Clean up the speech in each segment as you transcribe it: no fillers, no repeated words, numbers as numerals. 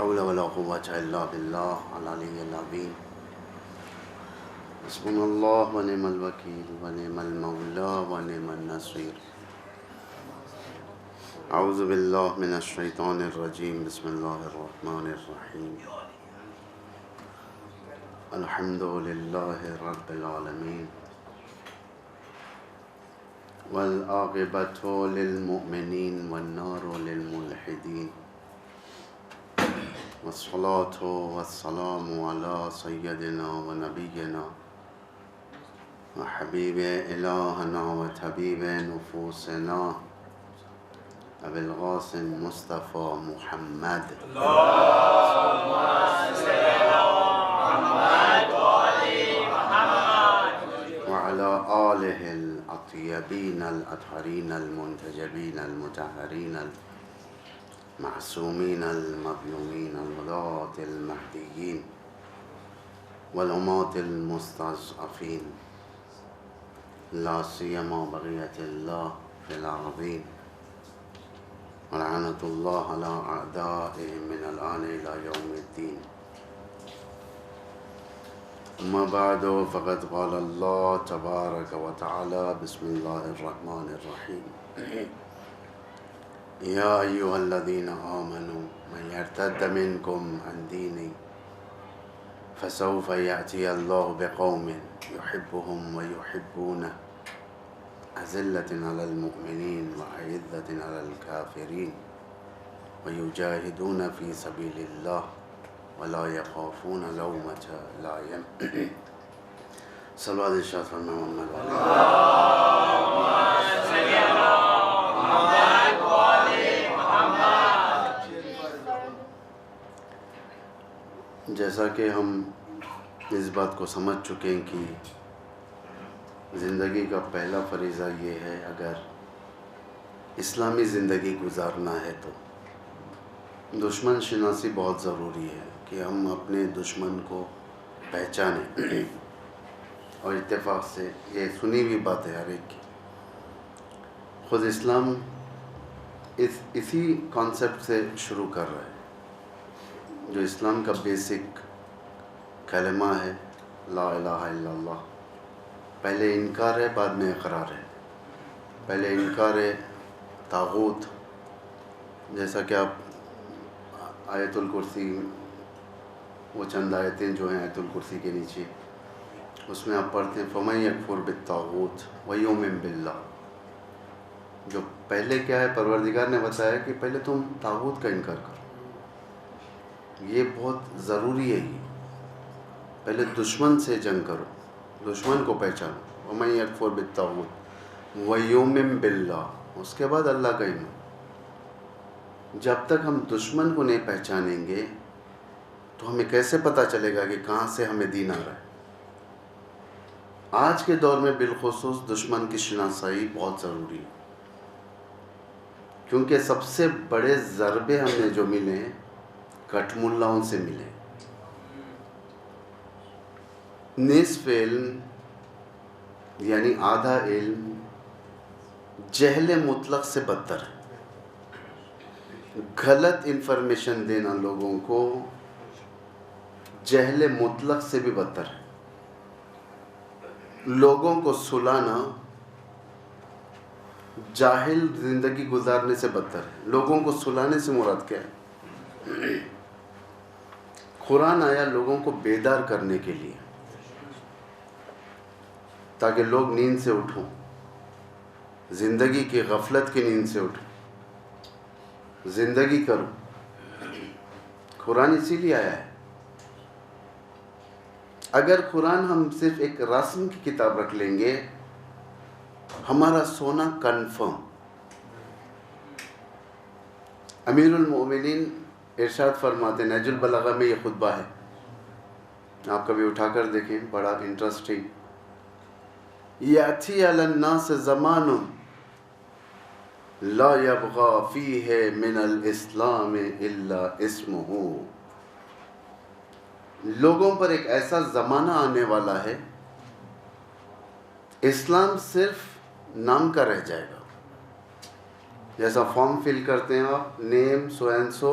حول ولا قوة إلا بالله العلي العظيم. حسبنا الله ونعم الوكيل ونعم المولى ونعم النصير. أعوذ بالله من الشيطان الرجيم. بسم الله الرحمن الرحيم. الحمد لله رب العالمين والعاقبة للمؤمنين والنار للملحدين، والصلاة والسلام على سيدنا ونبينا وحبيب إلهنا وطبيب نفوسنا أبي القاسم مصطفى محمد اللهم صل على محمد وآل محمد وعلى آله الأطيبين الأطهرين المنتجبين المطهرين المعصومين المظلومين الهداة المهديين والأمات المستضعفين، لا سيما بقية الله في الأرضين، ولعنة الله على أعدائهم من الآن إلى يوم الدين. أما بعد، فقد قال الله تبارك وتعالى: بسم الله الرحمن الرحيم. يا أيها الذين آمنوا من يرتد منكم عن دينه فسوف يأتي الله بقوم يحبهم ويحبونه أذلة على المؤمنين وأعزة على الكافرين ويجاهدون في سبيل الله ولا يخافون لومة لائم. صلوات الشاط فرما محمد اللهم صل على محمد وآل محمد. جیسا کہ ہم اس بات کو سمجھ چکے ہیں کہ زندگی کا پہلا فریضہ یہ ہے، اگر اسلامی زندگی گزارنا ہے تو دشمن شناسی بہت ضروری ہے کہ ہم اپنے دشمن کو پہچانیں. اور اتفاق سے یہ سنی ہوئی بات ہے ہر ایک کی. خود اسلام اسی کانسیپٹ سے شروع کر رہا ہے. جو اسلام کا بیسک کلمہ ہے لا الہ الا اللہ، پہلے انکار ہے بعد میں اقرار ہے. پہلے انکار ہے طاغوت، جیسا کہ آپ آیت الکرسی، وہ چند آیتیں جو ہیں آیت الکرسی کے نیچے، اس میں آپ پڑھتے ہیں فَمَن يَكْفُرْ بِالطَّاغُوتِ وَيُؤْمِنْ بِاللَّهِ. جو پہلے کیا ہے، پروردگار نے بتایا کہ پہلے تم طاغوت کا انکار کرو. یہ بہت ضروری ہے. یہ پہلے دشمن سے جنگ کرو، دشمن کو پہچانو. وَمَن يَكْفُرْ بِالطَّاغُوتِ وَيُؤْمِنْ بِاللَّهِ، اس کے بعد اللہ کا ایمان. جب تک ہم دشمن کو نہیں پہچانیں گے تو ہمیں کیسے پتہ چلے گا کہ کہاں سے ہمیں دین آ رہا ہے. آج کے دور میں بالخصوص دشمن کی شناسائی بہت ضروری ہے، کیونکہ سب سے بڑے ضربے ہمیں جو ملے ہیں کٹ ملاؤں سے ملے. نصف علم یعنی آدھا علم جہل مطلق سے بدتر ہے. غلط انفارمیشن دینا لوگوں کو جہل مطلق سے بھی بدتر ہے. لوگوں کو سلانا جاہل زندگی گزارنے سے بدتر ہے. لوگوں کو سلانے سے مراد کیا ہے؟ قرآن آیا لوگوں کو بیدار کرنے کے لیے تاکہ لوگ نیند سے اٹھوں، زندگی کی غفلت کی نیند سے اٹھوں، زندگی کرو. قرآن اسی لیے آیا ہے. اگر قرآن ہم صرف ایک رسم کی کتاب رکھ لیں گے، ہمارا سونا کنفرم. امیر المؤمنین ارشاد فرماتے، نہج البلاغہ میں یہ خطبہ ہے، آپ کبھی اٹھا کر دیکھیں، بڑا انٹرسٹنگ. یأتی علی الناس زمان لا یبغی فیہ من الاسلام الا اسمہ. لوگوں پر ایک ایسا زمانہ آنے والا ہے اسلام صرف نام کا رہ جائے گا. جیسا فارم فل کرتے ہیں آپ، نیم سو اینڈ سو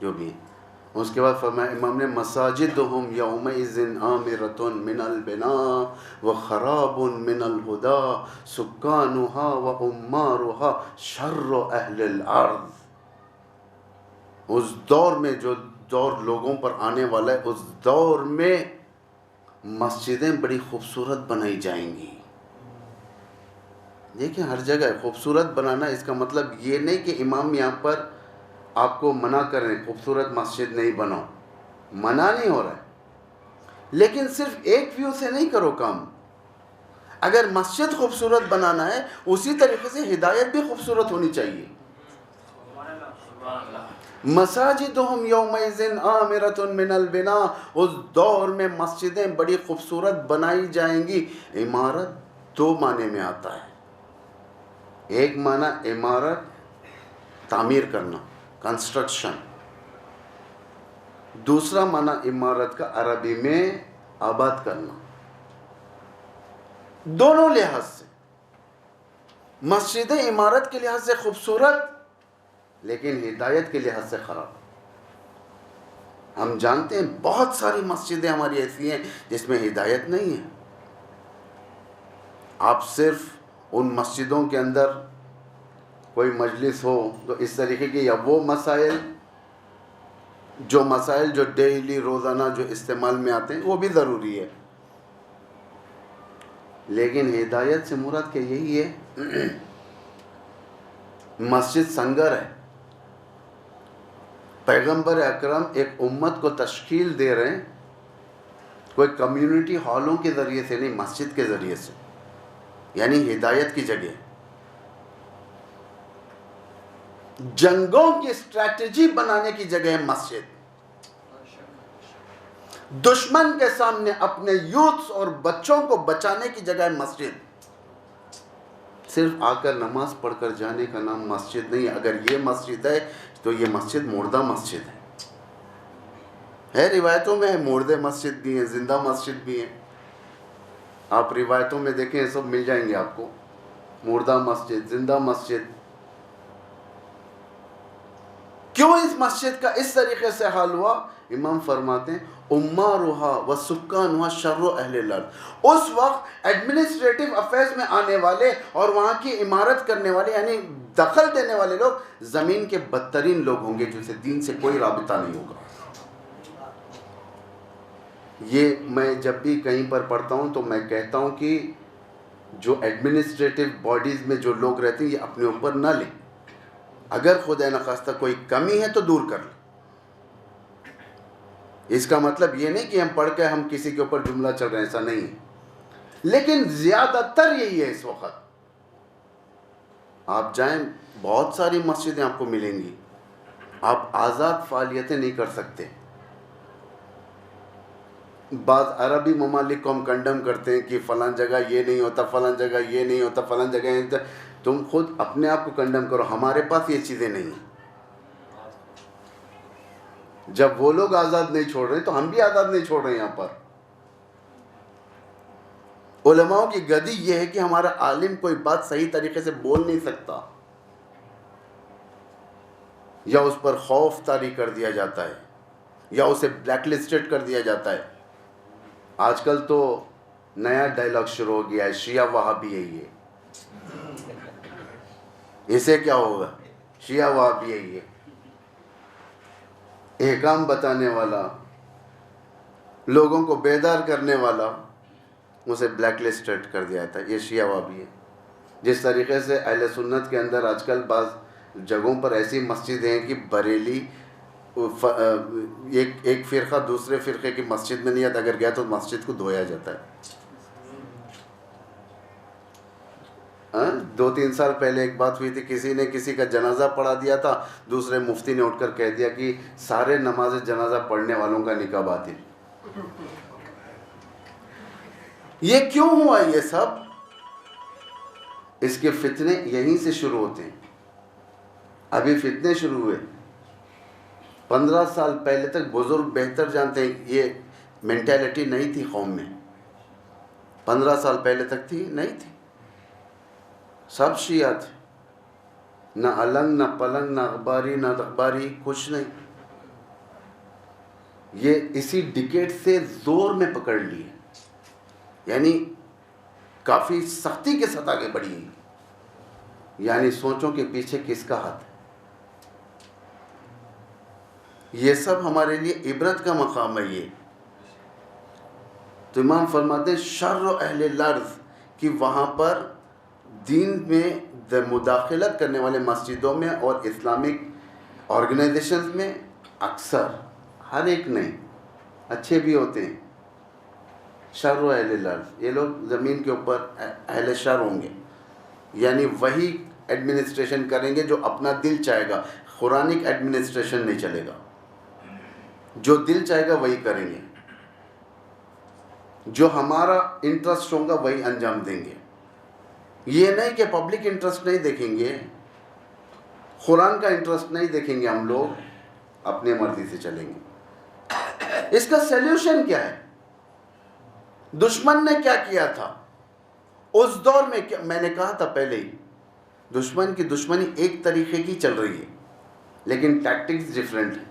جو بھی ہیں. اس کے بعد فرمایا امام نے مساجدہم یومئذ عامرۃ من البناء وخراب من الہدى سکانها وعمارها شر اہل الارض. اس دور میں جو دور لوگوں پر آنے والا ہے، اس دور میں مسجدیں بڑی خوبصورت بنائی جائیں گی. دیکھیں ہر جگہ خوبصورت بنانا، اس کا مطلب یہ نہیں کہ امام یہاں پر آپ کو منع کریں خوبصورت مسجد نہیں بناؤ، منع نہیں ہو رہا ہے، لیکن صرف ایک ویو سے نہیں کرو کام. اگر مسجد خوبصورت بنانا ہے اسی طریقے سے ہدایت بھی خوبصورت ہونی چاہیے. مساجدہم یومئذ عامرۃ من البناء، اس دور میں مسجدیں بڑی خوبصورت بنائی جائیں گی. عمارت دو معنی میں آتا ہے. ایک معنی عمارت تعمیر کرنا، کنسٹرکشن. دوسرا معنی عمارت کا عربی میں آباد کرنا. دونوں لحاظ سے مسجدیں عمارت کے لحاظ سے خوبصورت لیکن ہدایت کے لحاظ سے خراب. ہم جانتے ہیں بہت ساری مسجدیں ہماری ایسی ہیں جس میں ہدایت نہیں ہے. آپ صرف ان مسجدوں کے اندر کوئی مجلس ہو تو اس طریقے کی، یا وہ مسائل جو ڈیلی روزانہ جو استعمال میں آتے ہیں وہ بھی ضروری ہے، لیکن ہدایت سے مراد کہ یہی ہے. مسجد سنگر ہے. پیغمبر اکرم ایک امت کو تشکیل دے رہے ہیں کوئی کمیونٹی ہالوں کے ذریعے سے نہیں، مسجد کے ذریعے سے، یعنی ہدایت کی جگہ. جنگوں کی اسٹریٹجی بنانے کی جگہ ہے مسجد. دشمن کے سامنے اپنے یوتھس اور بچوں کو بچانے کی جگہ ہے مسجد. صرف آ کر نماز پڑھ کر جانے کا نام مسجد نہیں ہے. اگر یہ مسجد ہے تو یہ مسجد مردہ مسجد ہے. روایتوں میں مردے مسجد بھی ہیں، زندہ مسجد بھی ہیں. آپ روایتوں میں دیکھیں سب مل جائیں گے آپ کو، مردہ مسجد، زندہ مسجد. کیوں اس مسجد کا اس طریقے سے حال ہوا؟ امام فرماتے ہیں عمارها وسکانها شر اہل الارض. اس وقت ایڈمنسٹریٹو افیئرز میں آنے والے اور وہاں کی عمارت کرنے والے یعنی دخل دینے والے لوگ زمین کے بدترین لوگ ہوں گے جن سے دین سے کوئی رابطہ نہیں ہوگا. یہ میں جب بھی کہیں پر پڑھتا ہوں تو میں کہتا ہوں کہ جو ایڈمنسٹریٹو باڈیز میں جو لوگ رہتے ہیں یہ اپنے اوپر نہ لیں. اگر خدا نخواستہ کوئی کمی ہے تو دور کر لیں. اس کا مطلب یہ نہیں کہ ہم پڑھ کے ہم کسی کے اوپر جملہ چل رہے ہیں، ایسا نہیں ہے، لیکن زیادہ تر یہی ہے. اس وقت آپ جائیں بہت ساری مسجدیں آپ کو ملیں گی، آپ آزاد فعالیتیں نہیں کر سکتے. بعض عربی ممالک کو ہم کنڈم کرتے ہیں کہ فلاں جگہ یہ نہیں ہوتا، فلاں جگہ یہ نہیں ہوتا، فلاں جگہ یہ نہیں ہوتا. تم خود اپنے آپ کو کنڈم کرو. ہمارے پاس یہ چیزیں نہیں ہیں. جب وہ لوگ آزاد نہیں چھوڑ رہے تو ہم بھی آزاد نہیں چھوڑ رہے. یہاں پر علماء کی گدی یہ ہے کہ ہمارا عالم کوئی بات صحیح طریقے سے بول نہیں سکتا، یا اس پر خوف طاری کر دیا جاتا ہے، یا اسے بلیک لسٹڈ کر دیا جاتا ہے. آج کل تو نیا ڈائلاگ شروع ہو گیا ہے، شیعہ وہابی ہے. یہ اسے کیا ہوگا؟ شیعہ وہابی ہے. یہ احکام بتانے والا، لوگوں کو بیدار کرنے والا، اسے بلیک لسٹڈ کر دیا جاتا ہے. یہ شیعہ وہابی ہے. جس طریقے سے اہل سنت کے اندر آج کل بعض جگہوں پر ایسی مسجدیں ہیں کہ بریلی ایک فرقہ دوسرے فرقے کی مسجد میں نہیں آتا، اگر گیا تو مسجد کو دھویا جاتا ہے. 2-3 سال پہلے ایک بات ہوئی تھی، کسی نے کسی کا جنازہ پڑھا دیا تھا، دوسرے مفتی نے اٹھ کر کہہ دیا کہ سارے نماز جنازہ پڑھنے والوں کا نکاح باطل. یہ کیوں ہوا؟ یہ سب اس کے فتنے یہیں سے شروع ہوتے ہیں. ابھی فتنے شروع ہوئے. 15 سال پہلے تک بزرگ بہتر جانتے ہیں یہ مینٹیلٹی نہیں تھی قوم میں. 15 سال پہلے تک تھی نہیں تھی. سب شیعہ تھے. نہ النگ نہ پلنگ نہ اخباری نہ اخباری، کچھ نہیں. یہ اسی ڈکیٹ سے زور میں پکڑ لی ہے، یعنی کافی سختی کے ساتھ آگے بڑھی ہے. یعنی سوچوں کے پیچھے کس کا ہاتھ ہے. یہ سب ہمارے لیے عبرت کا مقام ہے. یہ تو امام فرماتے ہیں شر اہل الارض کہ وہاں پر دین میں مداخلت کرنے والے مسجدوں میں اور اسلامک آرگنائزیشنز میں اکثر، ہر ایک نہیں، اچھے بھی ہوتے ہیں، شر اہل الارض، یہ لوگ زمین کے اوپر اہل شر ہوں گے. یعنی وہی ایڈمنسٹریشن کریں گے جو اپنا دل چاہے گا، قرآنک ایڈمنسٹریشن نہیں چلے گا. جو دل چاہے گا وہی کریں گے، جو ہمارا انٹرسٹ ہوگا وہی انجام دیں گے. یہ نہیں کہ پبلک انٹرسٹ نہیں دیکھیں گے، قرآن کا انٹرسٹ نہیں دیکھیں گے، ہم لوگ اپنے مرضی سے چلیں گے. اس کا سیلیوشن کیا ہے؟ دشمن نے کیا کیا تھا اس دور میں؟ میں نے کہا تھا پہلے ہی، دشمن کی دشمنی ایک طریقے کی چل رہی ہے لیکن ٹیکٹکس ڈیفرنٹ ہیں.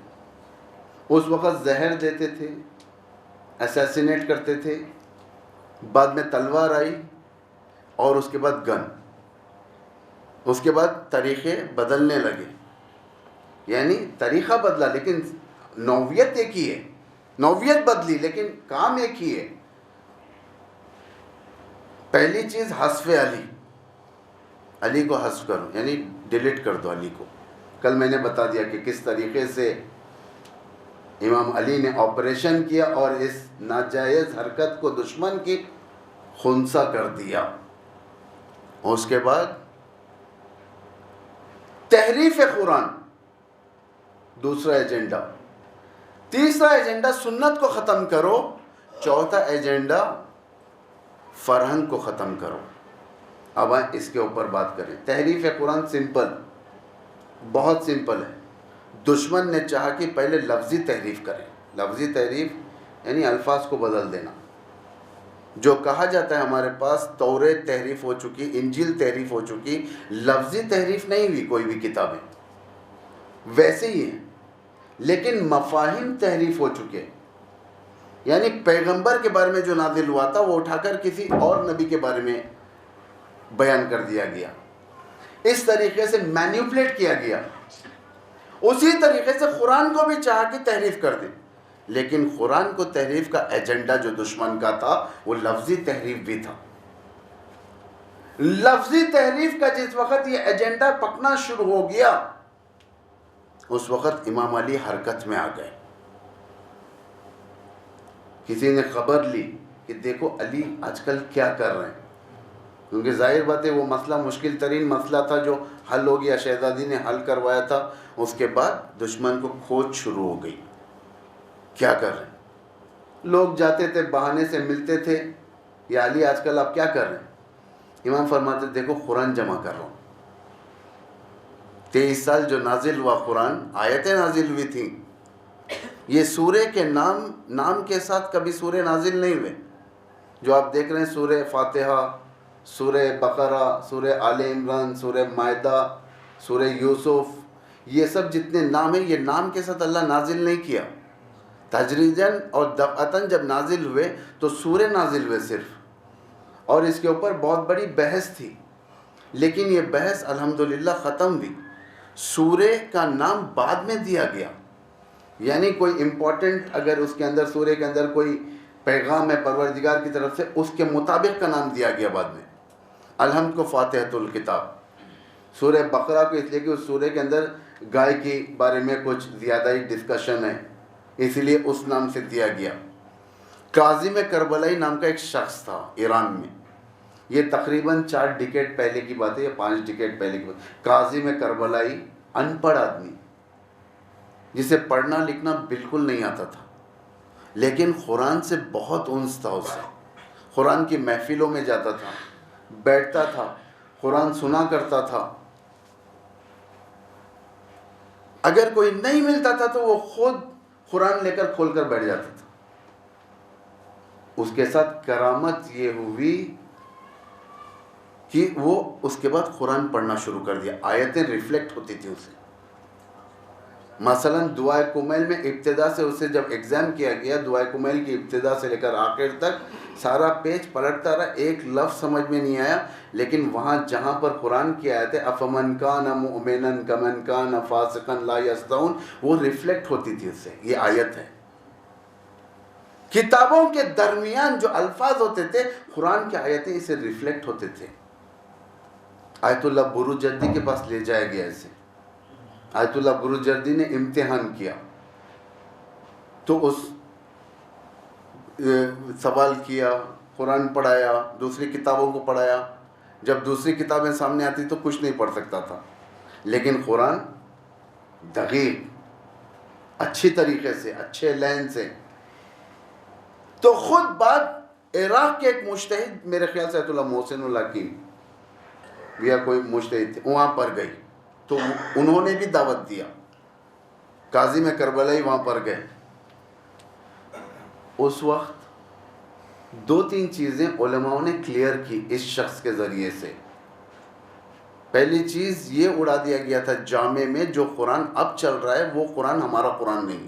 اس وقت زہر دیتے تھے، اسیسینیٹ کرتے تھے، بعد میں تلوار آئی اور اس کے بعد گن، اس کے بعد طریقے بدلنے لگے. یعنی طریقہ بدلا لیکن نوعیت ایک ہی ہے، نوعیت بدلی لیکن کام ایک ہی ہے. پہلی چیز حذف علی، علی کو حذف کرو، یعنی ڈیلیٹ کر دو علی کو. کل میں نے بتا دیا کہ کس طریقے سے امام علی نے آپریشن کیا اور اس ناجائز حرکت کو دشمن کی خنثی کر دیا. اور اس کے بعد تحریف قرآن، دوسرا ایجنڈا. تیسرا ایجنڈا سنت کو ختم کرو. چوتھا ایجنڈا فرہنگ کو ختم کرو. اب اس کے اوپر بات کریں. تحریف قرآن سمپل، بہت سمپل ہے. دشمن نے چاہا کہ پہلے لفظی تحریف کریں. لفظی تحریف یعنی الفاظ کو بدل دینا. جو کہا جاتا ہے ہمارے پاس توریت تحریف ہو چکی، انجیل تحریف ہو چکی، لفظی تحریف نہیں ہوئی کوئی بھی کتابیں، ویسے ہی ہیں، لیکن مفاہیم تحریف ہو چکے. یعنی پیغمبر کے بارے میں جو نازل ہوا تھا وہ اٹھا کر کسی اور نبی کے بارے میں بیان کر دیا گیا. اس طریقے سے مینیپولیٹ کیا گیا. اسی طریقے سے قرآن کو بھی چاہا کہ تحریف کر دیں، لیکن قرآن کو تحریف کا ایجنڈا جو دشمن کا تھا وہ لفظی تحریف بھی تھا. لفظی تحریف کا جس وقت یہ ایجنڈا پکنا شروع ہو گیا اس وقت امام علی حرکت میں آ گئے. کسی نے خبر لی کہ دیکھو علی آج کل کیا کر رہے ہیں، کیونکہ ظاہر بات ہے وہ مسئلہ مشکل ترین مسئلہ تھا جو حل ہو گیا، شہزادی نے حل کروایا تھا. اس کے بعد دشمن کو کھوج شروع ہو گئی، کیا کر رہے ہیں. لوگ جاتے تھے بہانے سے ملتے تھے، یا علی آج کل آپ کیا کر رہے ہیں؟ امام فرماتے دیکھو قرآن جمع کر رہا ہوں. 23 سال جو نازل ہوا قرآن، آیتیں نازل ہوئی تھیں. یہ سورے کے نام کے ساتھ کبھی سورے نازل نہیں ہوئے. جو آپ دیکھ رہے ہیں سورہ فاتحہ، سورہ بقرہ، سورہ آل عمران، سورہ مائدہ، سورہ یوسف، یہ سب جتنے نام ہیں یہ نام کے ساتھ اللہ نازل نہیں کیا. تجریداً اور دفعتاً جب نازل ہوئے تو سورے نازل ہوئے صرف، اور اس کے اوپر بہت بڑی بحث تھی، لیکن یہ بحث الحمدللہ ختم ہوئی. سورے کا نام بعد میں دیا گیا، یعنی کوئی امپورٹنٹ اگر اس کے اندر سورے کے اندر کوئی پیغام ہے پروردگار کی طرف سے، اس کے مطابق کا نام دیا گیا بعد میں. الحمد کو فاتحۃ الکتاب. سورہ بقرہ کو اس لیے کہ اس سورے کے اندر گائے کے بارے میں کچھ زیادہ ہی ڈسکشن ہے، اس لیے اس نام سے دیا گیا. کاظم کربلائی نام کا ایک شخص تھا ایران میں، یہ تقریباً 4 ڈیکیڈ پہلے کی بات ہے یا 5 ڈیکیڈ پہلے کی بات. کاظم کربلائی ان پڑھ آدمی جسے پڑھنا لکھنا بالکل نہیں آتا تھا، لیکن قرآن سے بہت انس تھا اسے. قرآن کی محفلوں میں جاتا تھا، بیٹھتا تھا، قرآن سنا کرتا تھا. اگر کوئی نہیں ملتا تھا تو وہ خود قرآن لے کر کھول کر بیٹھ جاتا تھا. اس کے ساتھ کرامت یہ ہوئی کہ وہ اس کے بعد قرآن پڑھنا شروع کر دیا، آیتیں ریفلیکٹ ہوتی تھی اسے. مثلا دعائے کمیل میں ابتدا سے اسے جب ایگزام کیا گیا، دعائے کمیل کی ابتدا سے لے کر آخر تک سارا پیج پلٹتا رہا، ایک لفظ سمجھ میں نہیں آیا، لیکن وہاں جہاں پر قرآن کی آیت ہے افمن کان مؤمنا کمن کان فاسقا لا یستوون، وہ ریفلیکٹ ہوتی تھی اس سے. یہ آیت ہے. کتابوں کے درمیان جو الفاظ ہوتے تھے قرآن کی آیتیں اسے ریفلیکٹ ہوتے تھے. آیت اللہ بروجردی کے پاس لے جایا گیا اسے. آیت اللہ بروجردی نے امتحان کیا تو اس سوال کیا، قرآن پڑھایا، دوسری کتابوں کو پڑھایا. جب دوسری کتابیں سامنے آتی تو کچھ نہیں پڑھ سکتا تھا، لیکن قرآن دقیق، اچھی طریقے سے، اچھے لین سے. تو خود بات عراق کے ایک مجتہد، میرے خیال سے آیت اللہ محسن الحکیم یا کوئی مجتہد تھے، وہاں پر گئی تو انہوں نے بھی دعوت دیا. کاظم کربلائی وہاں پر گئے. اس وقت دو تین چیزیں علماء نے کلیئر کی اس شخص کے ذریعے سے. پہلی چیز یہ اڑا دیا گیا تھا جامع میں، جو قرآن اب چل رہا ہے وہ قرآن ہمارا قرآن نہیں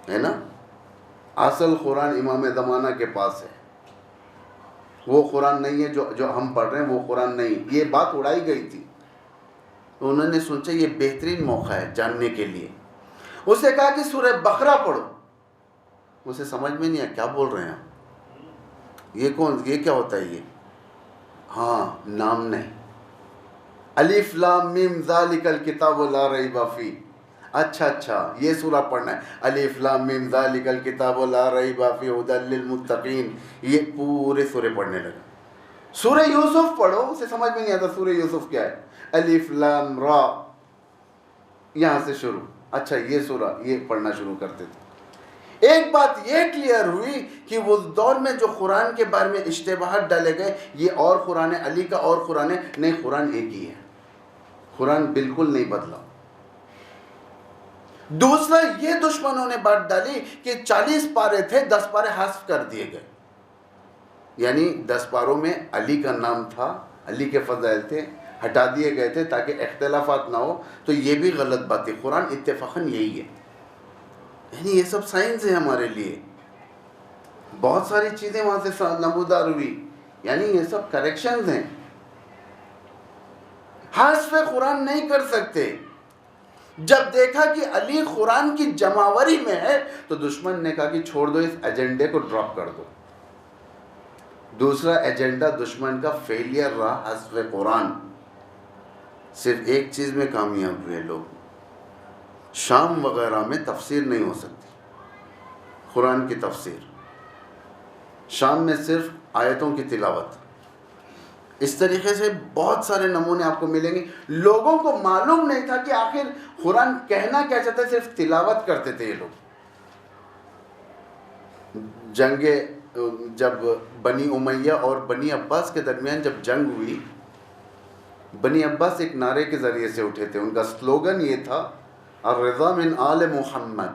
ہے نا. اصل قرآن امام زمانہ کے پاس ہے، وہ قرآن نہیں ہے جو ہم پڑھ رہے ہیں، وہ قرآن نہیں. یہ بات اڑائی گئی تھی. تو انہوں نے سوچا یہ بہترین موقع ہے جاننے کے لیے. اسے کہا کہ سورہ بقرہ پڑھو. اسے سمجھ میں نہیں آیا کیا بول رہے ہیں آپ، یہ کیا ہوتا ہے یہ؟ ہاں، نام نہیں. الف لام میم ذالک الکتاب لا ریب فیہ. اچھا یہ سورہ پڑھنا ہے. الف لام میم ذالک الکتاب لا ریب فیہ ھدی للمتقین. یہ پورے سورے پڑھنے لگا. سورہ یوسف پڑھو، اسے سمجھ میں نہیں آتا سورہ یوسف کیا ہے. الف لام را، یہاں سے شروع. اچھا یہ سورہ، یہ پڑھنا شروع کرتے تھے. ایک بات یہ کلیئر ہوئی کہ وہ دور میں جو قرآن کے بارے میں اشتباہات ڈالے گئے، یہ اور قرآن علی کا اور قرآن نہیں، قرآن ایک ہی ہے. قرآن بالکل نہیں بدلا. دوسرا یہ دشمنوں نے بات ڈالی کہ 40 پارے تھے، 10 پارے حذف کر دیے گئے. یعنی 10 پاروں میں علی کا نام تھا، علی کے فضائل تھے، ہٹا دیے گئے تھے تاکہ اختلافات نہ ہو. تو یہ بھی غلط بات ہے. قرآن اتفاقاً یہی ہے. یعنی یہ سب سائنس ہے ہمارے لیے. بہت ساری چیزیں وہاں سے نمودار ہوئی. یعنی یہ سب کریکشنز ہیں. حذف قرآن نہیں کر سکتے. جب دیکھا کہ علی قرآن کی جماوری میں ہے تو دشمن نے کہا کہ چھوڑ دو، اس ایجنڈے کو ڈراپ کر دو. دوسرا ایجنڈا دشمن کا فیلئر رہا، حذف قرآن. صرف ایک چیز میں کامیاب ہوئے لوگ. شام وغیرہ میں تفسیر نہیں ہو سکتی قرآن کی تفسیر. شام میں صرف آیتوں کی تلاوت. اس طریقے سے بہت سارے نمونے آپ کو ملیں گے. لوگوں کو معلوم نہیں تھا کہ آخر قرآن کہنا کیا چاہتا ہے، صرف تلاوت کرتے تھے یہ لوگ. جنگ جب بنی امیہ اور بنی عباس کے درمیان جب جنگ ہوئی، بنی عباس ایک نعرے کے ذریعے سے اٹھے تھے. ان کا سلوگن یہ تھا الرضا من آل محمد.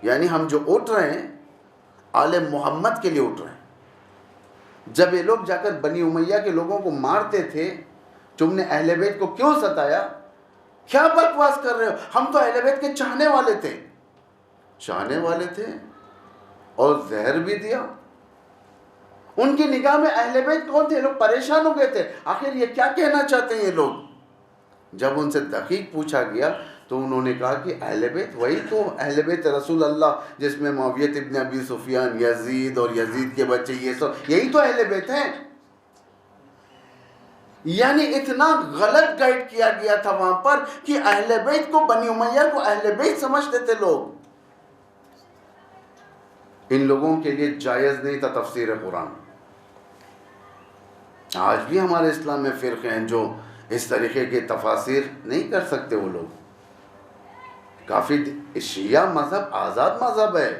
یعنی ہم جو اٹھ رہے ہیں آل محمد کے لیے اٹھ رہے ہیں. جب یہ لوگ جا کر بنی امیہ کے لوگوں کو مارتے تھے، تم نے اہل بیت کو کیوں ستایا، کیا بکواس کر رہے ہو، ہم تو اہل بیت کے چاہنے والے تھے اور زہر بھی دیا. ان کی نگاہ میں اہل بیت کون تھے؟ لوگ پریشان ہو گئے تھے، آخر یہ کیا کہنا چاہتے ہیں یہ لوگ. جب ان سے دقیق پوچھا گیا تو انہوں نے کہا کہ اہل بیت وہی تو اہل بیت رسول اللہ، جس میں معاویہ ابن ابی سفیان، یزید اور یزید کے بچے، یہ سب یہی تو اہل بیت ہیں. یعنی اتنا غلط گائیڈ کیا گیا تھا وہاں پر کہ اہل بیت کو، بنی امیہ کو اہل بیت سمجھتے تھے لوگ. ان لوگوں کے لیے جائز نہیں تھا تفسیر قرآن. آج بھی ہمارے اسلام میں فرقے ہیں جو اس طریقے کے تفاسیر نہیں کر سکتے. وہ لوگ کافی، شیعہ مذہب آزاد مذہب ہے.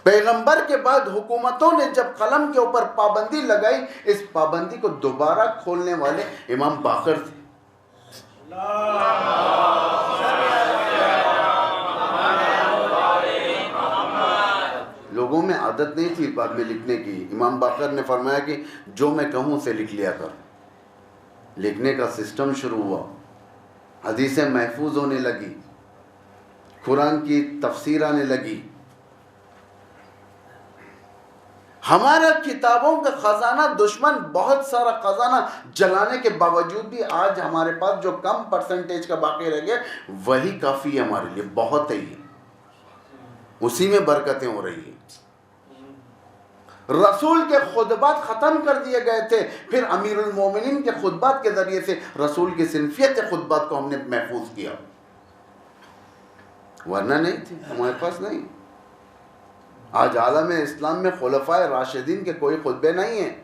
پیغمبر کے بعد حکومتوں نے جب قلم کے اوپر پابندی لگائی، اس پابندی کو دوبارہ کھولنے والے امام باقر تھے. لوگوں میں عادت نہیں تھی بعد میں لکھنے کی. امام باقر نے فرمایا کہ جو میں کہوں اسے لکھ لیا کر. لکھنے کا سسٹم شروع ہوا, حدیثیں محفوظ ہونے لگی, قرآن کی تفسیر آنے لگی. ہمارا کتابوں کا خزانہ, دشمن بہت سارا خزانہ جلانے کے باوجود بھی آج ہمارے پاس جو کم پرسنٹیج کا باقی رہ گیا وہی کافی ہے ہمارے لیے, بہت ہے یہ, اسی میں برکتیں ہو رہی ہیں. رسول کے خطبات ختم کر دیے گئے تھے, پھر امیر المومنین کے خطبات کے ذریعے سے رسول کی صنفیت کے خطبات کو ہم نے محفوظ کیا, ورنہ نہیں تھی ہمارے پاس. نہیں, آج عالم اسلام میں خلفائے راشدین کے کوئی خطبے نہیں ہیں,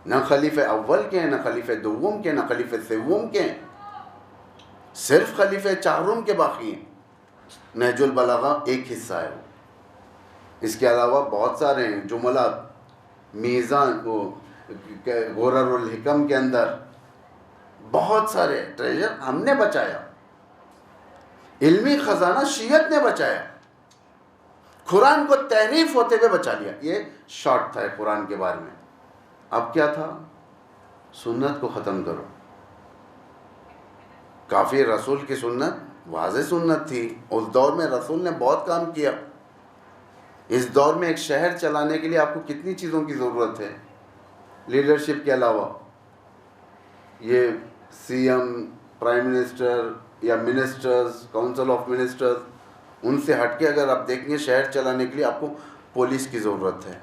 نہ خلیفہ اول کے ہیں, نہ خلیفہ دوم کے, نہ خلیفہ سوم کے ہیں, صرف خلیفہ چہارم کے باقی ہیں. نہج البلاغہ ایک حصہ ہے, اس کے علاوہ بہت سارے ہیں جملات, میزان کو غرر الحکم کے اندر بہت سارے ٹریجر ہم نے بچایا. علمی خزانہ شیعت نے بچایا, قرآن کو تحریف ہوتے ہوئے بچا لیا. یہ شارٹ تھا قرآن کے بارے میں. اب کیا تھا؟ سنت کو ختم کرو. کافی رسول کی سنت واضح سنت تھی, اس دور میں رسول نے بہت کام کیا. اس دور میں ایک شہر چلانے کے لیے آپ کو کتنی چیزوں کی ضرورت ہے لیڈرشپ کے علاوہ. یہ سی ایم, پرائم منسٹر یا منسٹرز, کونسل آف منسٹرز, ان سے ہٹ کے اگر آپ دیکھیں گے شہر چلانے کے لیے آپ کو پولیس کی ضرورت ہے,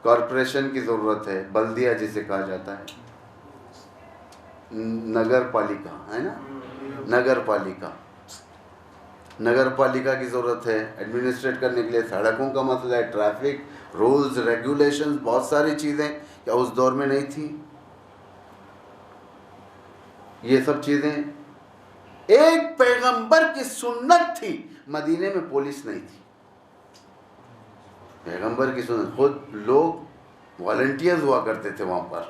کارپوریشن کی ضرورت ہے, بلدیہ جسے کہا جاتا ہے, نگر پالیکا ہے نا, نگر پالیکا کی ضرورت ہے ایڈمنسٹریٹ کرنے کے لیے. سڑکوں کا مسئلہ ہے, ٹریفک رولز ریگولیشنز, بہت ساری چیزیں کیا اس دور میں نہیں تھی؟ یہ سب چیزیں ایک پیغمبر کی سنت تھی. مدینے میں پولیس نہیں تھی, پیغمبر کی سنت. خود لوگ والنٹیئرز ہوا کرتے تھے وہاں پر,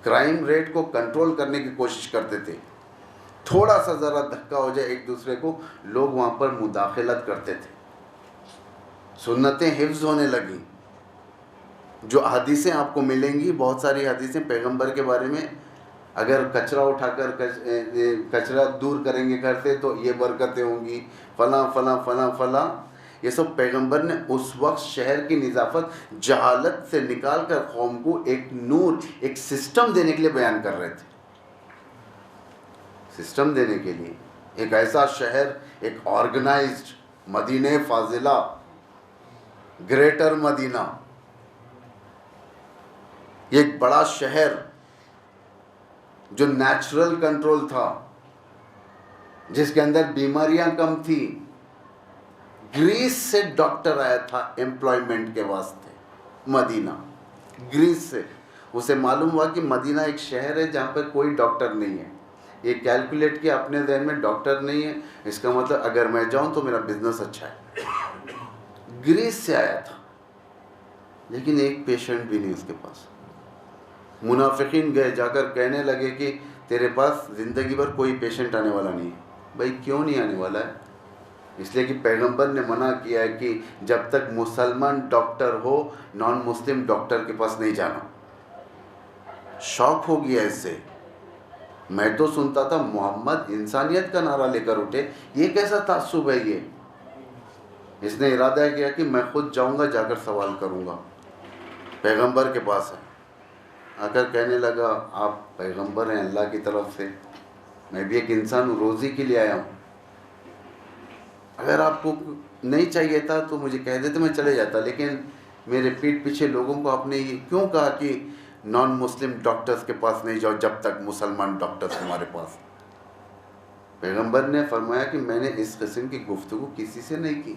کرائم ریٹ کو کنٹرول کرنے کی کوشش کرتے تھے. تھوڑا سا ذرا دھکا ہو جائے ایک دوسرے کو, لوگ وہاں پر مداخلت کرتے تھے. سنتیں حفظ ہونے لگیں. جو حدیثیں آپ کو ملیں گی, بہت ساری حدیثیں پیغمبر کے بارے میں, اگر کچرا اٹھا کر کچرا دور کریں گے گھر سے تو یہ برکتیں ہوں گی, فلاں فلاں فلاں فلاں. یہ سب پیغمبر نے اس وقت شہر کی نظافت جہالت سے نکال کر قوم کو ایک نور, ایک سسٹم دینے کے لیے بیان کر رہے تھے. سسٹم دینے کے لیے ایک ایسا شہر, ایک آرگنائزڈ مدینہ فاضلہ, گریٹر مدینہ, ایک بڑا شہر جو نیچرل کنٹرول تھا, جس کے اندر بیماریاں کم تھی. گریس سے ڈاکٹر آیا تھا امپلائمنٹ کے واسطے, مدینہ گریس سے. اسے معلوم ہوا کہ مدینہ ایک شہر ہے جہاں پر کوئی ڈاکٹر نہیں ہے. یہ کیلکولیٹ کیا اپنے ذہن میں, ڈاکٹر نہیں ہے اس کا مطلب اگر میں جاؤں تو میرا بزنس اچھا ہے. گریس سے آیا تھا, لیکن ایک پیشنٹ بھی نہیں اس کے پاس. منافقین گئے, جا کر کہنے لگے کہ تیرے پاس زندگی بھر کوئی پیشنٹ آنے والا نہیں ہے. بھائی کیوں نہیں آنے والا ہے؟ اس لیے کہ پیغمبر نے منع کیا ہے کہ جب تک مسلمان ڈاکٹر ہو نان مسلم ڈاکٹر کے پاس نہیں جانا. شوق ہو گیا اس سے. میں تو سنتا تھا محمد انسانیت کا نعرہ لے کر اٹھے, یہ کیسا تعصب ہے یہ. اس نے ارادہ کیا کہ میں خود جاؤں گا, جا کر سوال کروں گا. پیغمبر کے پاس ہے, آ کر کہنے لگا آپ پیغمبر ہیں اللہ کی طرف سے, میں بھی ایک انسان ہوں, روزی کے لیے آیا ہوں. اگر آپ کو نہیں چاہیے تھا تو مجھے کہہ دیتے, میں چلے جاتا. لیکن میرے پیٹھ پیچھے لوگوں کو آپ نے یہ کیوں کہا کہ نان مسلم ڈاکٹرز کے پاس نہیں جاؤ جب تک مسلمان ڈاکٹرز ہمارے پاس. پیغمبر نے فرمایا کہ میں نے اس قسم کی گفتگو کسی سے نہیں کی.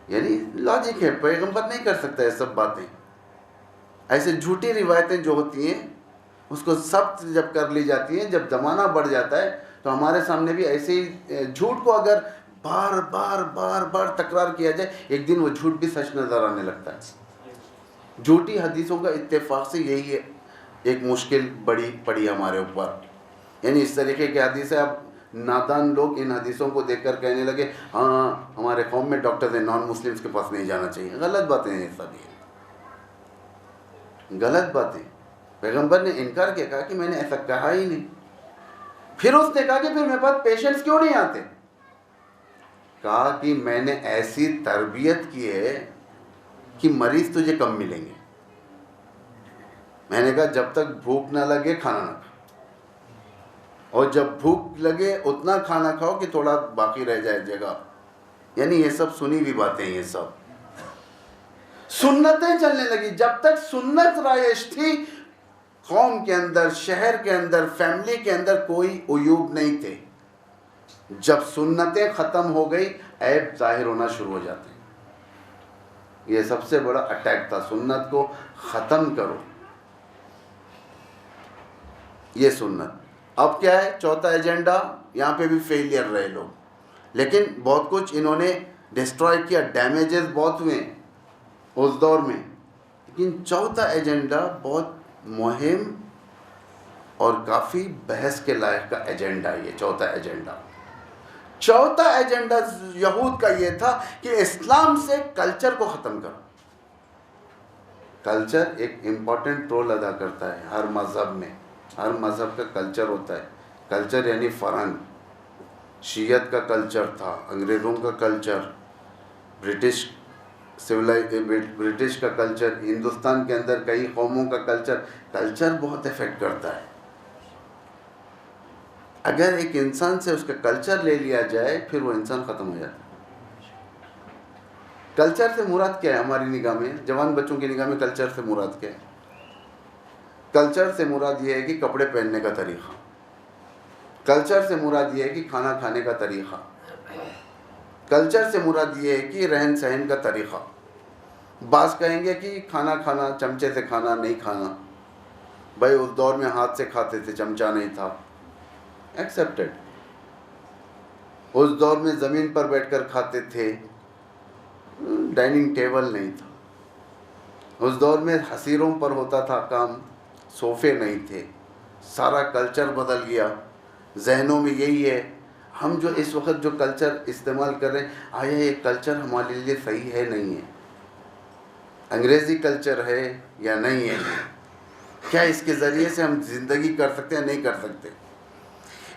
یعنی لاجک ہے, پیغمبر نہیں کر سکتا یہ سب باتیں. ایسے جھوٹی روایتیں جو ہوتی ہیں اس کو ثبت جب کر لی جاتی ہیں, جب زمانہ بڑھ جاتا ہے تو ہمارے سامنے بھی ایسے ہی جھوٹ کو اگر بار بار بار بار تکرار کیا جائے, ایک دن وہ جھوٹ بھی سچ نظر آنے لگتا ہے. جھوٹی حدیثوں کا اتفاق سے یہی ہے ایک مشکل بڑی پڑی ہمارے اوپر. یعنی اس طریقے کی حدیثیں اب نادان لوگ ان حدیثوں کو دیکھ کر کہنے لگے ہاں ہمارے قوم میں ڈاکٹرز ہیں، نان مسلمس کے پاس نہیں جانا چاہیے. غلط باتیں ہیں سب، یہ غلط باتیں. پیغمبر نے انکار کیا، کہا کہ میں نے ایسا کہا ہی نہیں. پھر اس نے کہا کہ پھر میرے پاس پیشنٹس کیوں نہیں آتے؟ کہا کہ میں نے ایسی تربیت کی ہے کہ مریض تجھے کم ملیں گے. میں نے کہا جب تک بھوک نہ لگے کھانا نہ کھاؤ، اور جب بھوک لگے اتنا کھانا کھاؤ کہ تھوڑا باقی رہ جائے جگہ. یعنی یہ سب سنی ہوئی باتیں، یہ سب سنتیں چلنے لگی. جب تک سنت رائج تھی قوم کے اندر، شہر کے اندر، فیملی کے اندر کوئی عیوب نہیں تھے. جب سنتیں ختم ہو گئی عیب ظاہر ہونا شروع ہو جاتے ہیں. یہ سب سے بڑا اٹیک تھا، سنت کو ختم کرو. یہ سنت. اب کیا ہے چوتھا ایجنڈا؟ یہاں پہ بھی فیلئر رہے لوگ، لیکن بہت کچھ انہوں نے ڈسٹروائے کیا، ڈیمیجز بہت ہوئے اس دور میں. لیکن چوتھا ایجنڈا بہت مہم اور کافی بحث کے لائق کا ایجنڈا. یہ چوتھا ایجنڈا یہود کا یہ تھا کہ اسلام سے کلچر کو ختم کرو. کلچر ایک امپورٹنٹ رول ادا کرتا ہے ہر مذہب میں. ہر مذہب کا کلچر ہوتا ہے. کلچر یعنی فرہنگ. شیعت کا کلچر تھا، انگریزوں کا کلچر، برٹش کا کلچر، ہندوستان کے اندر کئی قوموں کا کلچر بہت افیکٹ کرتا ہے. اگر ایک انسان سے اس کا کلچر لے لیا جائے پھر وہ انسان ختم ہو جاتا ہے. کلچر سے مراد کیا ہے ہماری نگاہ میں، جوان بچوں کی نگاہ میں کلچر سے مراد کیا ہے؟ کلچر سے مراد یہ ہے کہ کپڑے پہننے کا طریقہ. کلچر سے مراد یہ ہے کہ کھانا کھانے کا طریقہ. کلچر سے مراد یہ ہے کہ رہن سہن کا طریقہ. بعض کہیں گے کہ کھانا کھانا چمچے سے کھانا نہیں کھانا. بھائی اس دور میں ہاتھ سے کھاتے تھے، چمچہ نہیں تھا، ایکسیپٹڈ. اس دور میں زمین پر بیٹھ کر کھاتے تھے، ڈائننگ ٹیبل نہیں تھا. اس دور میں حصیروں پر ہوتا تھا کام، صوفے نہیں تھے. سارا کلچر بدل گیا. ذہنوں میں یہی ہے. ہم جو اس وقت جو کلچر استعمال کر رہے ہیں، آیا یہ کلچر ہمارے لیے صحیح ہے نہیں ہے؟ انگریزی کلچر ہے یا نہیں ہے؟ کیا اس کے ذریعے سے ہم زندگی کر سکتے ہیں نہیں کر سکتے؟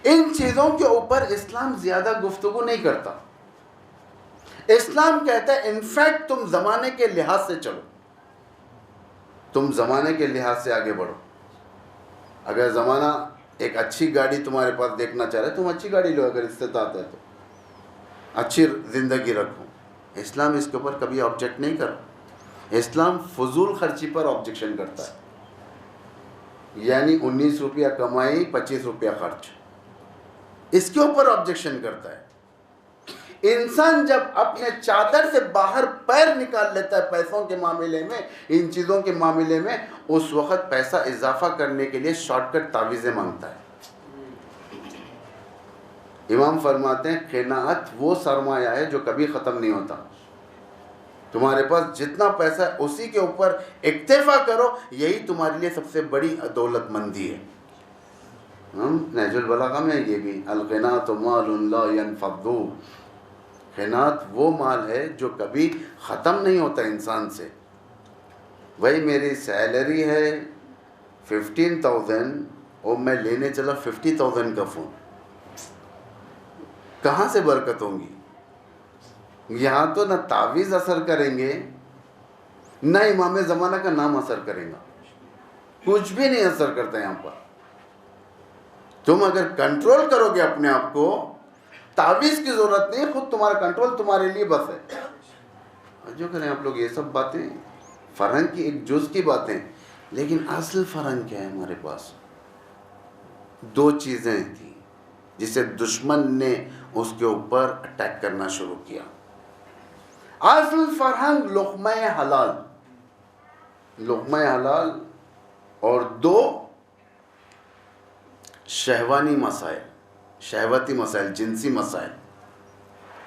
ان چیزوں کے اوپر اسلام زیادہ گفتگو نہیں کرتا. اسلام کہتا ہے انفیکٹ تم زمانے کے لحاظ سے چلو، تم زمانے کے لحاظ سے آگے بڑھو. اگر زمانہ ایک اچھی گاڑی تمہارے پاس دیکھنا چاہ رہے تم اچھی گاڑی لو، اگر استطاعت ہے تو اچھی زندگی رکھو. اسلام اس کے اوپر کبھی آبجیکٹ نہیں کرتا. اسلام فضول خرچی پر آبجیکشن کرتا ہے. یعنی 19 روپیہ کمائی 25 روپیہ خرچ، اس کے اوپر آبجیکشن کرتا ہے. انسان جب اپنے چادر سے باہر پیر نکال لیتا ہے پیسوں کے معاملے میں، ان چیزوں کے معاملے میں، اس وقت پیسہ اضافہ کرنے کے لیے شارٹ کٹ تعویذیں مانگتا ہے. امام فرماتے ہیں قناعت وہ سرمایہ ہے جو کبھی ختم نہیں ہوتا. تمہارے پاس جتنا پیسہ ہے اسی کے اوپر اکتفا کرو، یہی تمہارے لیے سب سے بڑی دولت مندی ہے. نہج البلاغہ میں یہ بھی القناعۃ مال لا ينفض. قناعت وہ مال ہے جو کبھی ختم نہیں ہوتا انسان سے. بھائی میری سیلری ہے 15,000 اور میں لینے چلا 50,000 کا فون، کہاں سے برکت ہوں گی؟ یہاں تو نہ تعویذ اثر کریں گے، نہ امام زمانہ کا نام اثر کرے گا، کچھ بھی نہیں اثر کرتا یہاں پر. تم اگر کنٹرول کرو گے اپنے آپ کو، تعویذ کی ضرورت نہیں، خود تمہارا کنٹرول تمہارے لیے بس ہے. جو کریں آپ لوگ یہ سب باتیں فرہنگ کی ایک جز کی باتیں، لیکن اصل فرہنگ کیا ہے ہمارے پاس؟ دو چیزیں تھیں جسے دشمن نے اس کے اوپر اٹیک کرنا شروع کیا. اصل فرہنگ لقمہ حلال، لقمہ حلال، اور دو شہوانی مسائل، شہوتی مسائل، جنسی مسائل.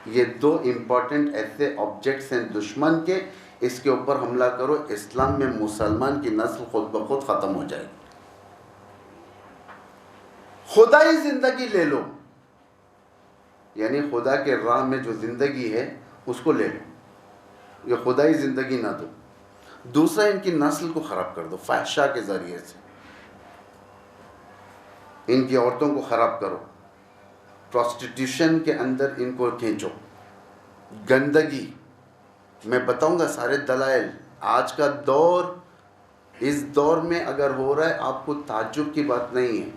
یہ دو امپورٹنٹ ایسے آبجیکٹس ہیں دشمن کے، اس کے اوپر حملہ کرو، اسلام میں مسلمان کی نسل خود بخود ختم ہو جائے گی. خدائی زندگی لے لو، یعنی خدا کے راہ میں جو زندگی ہے اس کو لے لو, یہ خدائی زندگی نہ دو. دوسرا, ان کی نسل کو خراب کر دو فحشا کے ذریعے سے, ان کی عورتوں کو خراب کرو, پروسٹیٹیوشن کے اندر ان کو کھینچو, گندگی. میں بتاؤں گا سارے دلائل. آج کا دور, اس دور میں اگر ہو رہا ہے آپ کو تعجب کی بات نہیں ہے.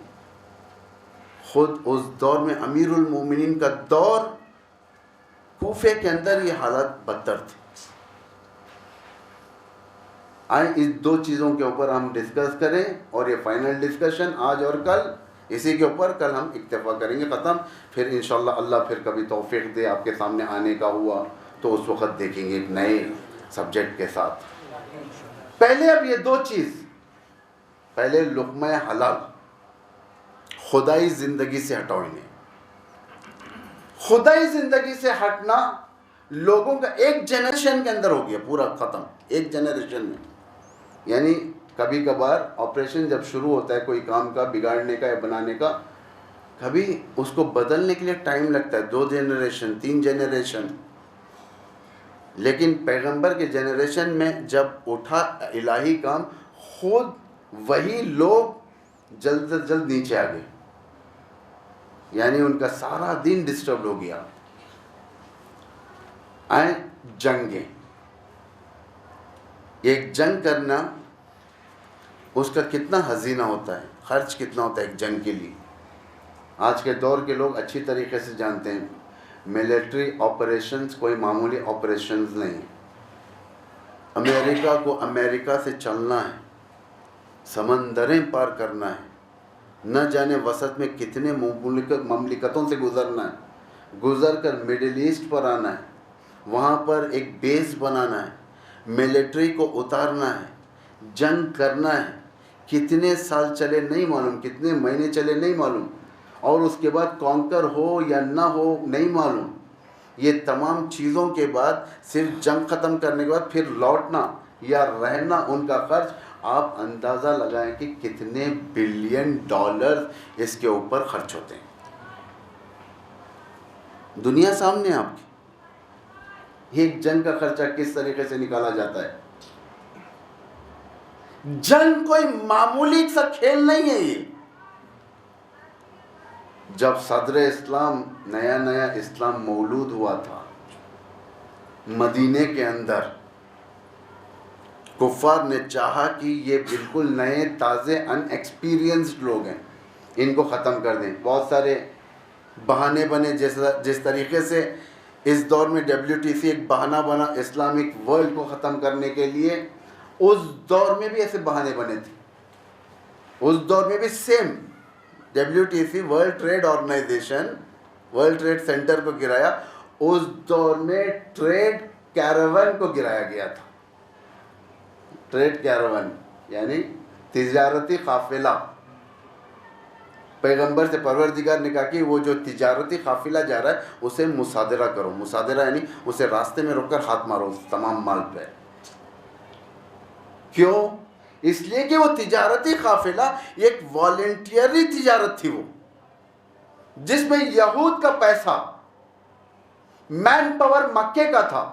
خود اس دور میں امیر المومنین کا دور, کوفے کے اندر یہ حالات بدتر تھے. آئیں اس دو چیزوں کے اوپر ہم ڈسکس کریں, اور یہ فائنل ڈسکشن آج اور کل, اسی کے اوپر کل ہم اکتفا کریں گے, ختم. پھر انشاءاللہ اللہ پھر کبھی توفیق دے آپ کے سامنے آنے کا ہوا تو اس وقت دیکھیں گے ایک نئے سبجیکٹ کے ساتھ. پہلے اب یہ دو چیز, پہلے لقمہ حلال, خدائی زندگی سے ہٹاؤ انہیں. خدائی زندگی سے ہٹنا لوگوں کا ایک جنریشن کے اندر ہو گیا, پورا ختم ایک جنریشن میں. یعنی کبھی کبھار آپریشن جب شروع ہوتا ہے کوئی کام کا بگاڑنے کا یا بنانے کا, کبھی اس کو بدلنے کے لیے ٹائم لگتا ہے, 2 جنریشن 3 جنریشن. لیکن پیغمبر کے جنریشن میں جب اٹھا الہی کام, خود وہی لوگ جلد سے جلد نیچے آ گئے. یعنی ان کا سارا دین ڈسٹرب ہو گیا. آئیں جنگیں, ایک جنگ کرنا اس کا کتنا ہزینہ ہوتا ہے, خرچ کتنا ہوتا ہے ایک جنگ کے لیے. آج کے دور کے لوگ اچھی طریقے سے جانتے ہیں ملٹری آپریشنز کوئی معمولی آپریشنز نہیں. امریکہ کو امریکہ سے چلنا ہے, سمندریں پار کرنا ہے, نہ جانے وسط میں کتنے مملکتوں سے گزرنا ہے, گزر کر مڈل ایسٹ پر آنا ہے, وہاں پر ایک بیس بنانا ہے, ملٹری کو اتارنا ہے, جنگ کرنا ہے. کتنے سال چلے نہیں معلوم, کتنے مہینے چلے نہیں معلوم, اور اس کے بعد کانکر ہو یا نہ ہو نہیں معلوم. یہ تمام چیزوں کے بعد صرف جنگ ختم کرنے کے بعد پھر لوٹنا یا رہنا, ان کا خرچ آپ اندازہ لگائیں کہ کتنے بلین ڈالر اس کے اوپر خرچ ہوتے ہیں. دنیا سامنے آپ کی, ایک جنگ کا خرچہ کس طریقے سے نکالا جاتا ہے. جنگ کوئی معمولی سا کھیل نہیں ہے. یہ جب صدر اسلام نیا اسلام مولود ہوا تھا مدینے کے اندر, کفار نے چاہا کہ یہ بالکل نئے تازے ان ایکسپیرینسڈ لوگ ہیں, ان کو ختم کر دیں. بہت سارے بہانے بنے, جس طریقے سے اس دور میں WTC ایک بہانہ بنا اسلامک ورلڈ کو ختم کرنے کے لیے, اس دور میں بھی ایسے بہانے بنے تھے. اس دور میں بھی same WTC World Trade Organization World Trade Center کو گرایا, اس دور میں ٹریڈ کیراون کو گرایا گیا تھا. ٹریڈ کیراون یعنی تجارتی قافلہ. پیغمبر سے پروردگار نے کہا کہ وہ جو تجارتی قافلہ جا رہا ہے اسے مصادرہ کرو. مصادرہ یعنی اسے راستے میں روک کر ہاتھ مارو اس تمام مال پہ. کیوں؟ اس لیے کہ وہ تجارتی قافلہ ایک والنٹیئری تجارت تھی, وہ جس میں یہود کا پیسہ, مین پاور مکے کا تھا.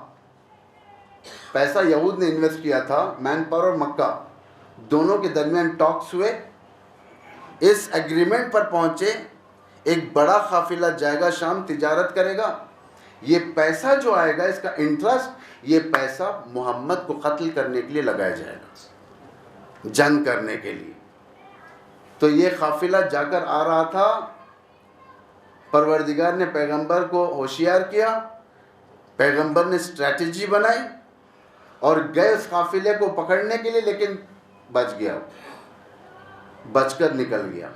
پیسہ یہود نے انویسٹ کیا تھا, مین پاور اور مکہ دونوں کے درمیان ٹاکس ہوئے, اس ایگریمنٹ پر پہنچے ایک بڑا قافلہ جائے گا شام, تجارت کرے گا. یہ پیسہ جو آئے گا اس کا انٹرسٹ, یہ پیسہ محمد کو قتل کرنے کے لیے لگایا جائے گا, جنگ کرنے کے لیے. تو یہ قافلہ جا کر آ رہا تھا, پروردگار نے پیغمبر کو ہوشیار کیا, پیغمبر نے اسٹریٹجی بنائی اور گئے اس قافلے کو پکڑنے کے لیے, لیکن بچ گیا, بچ کر نکل گیا.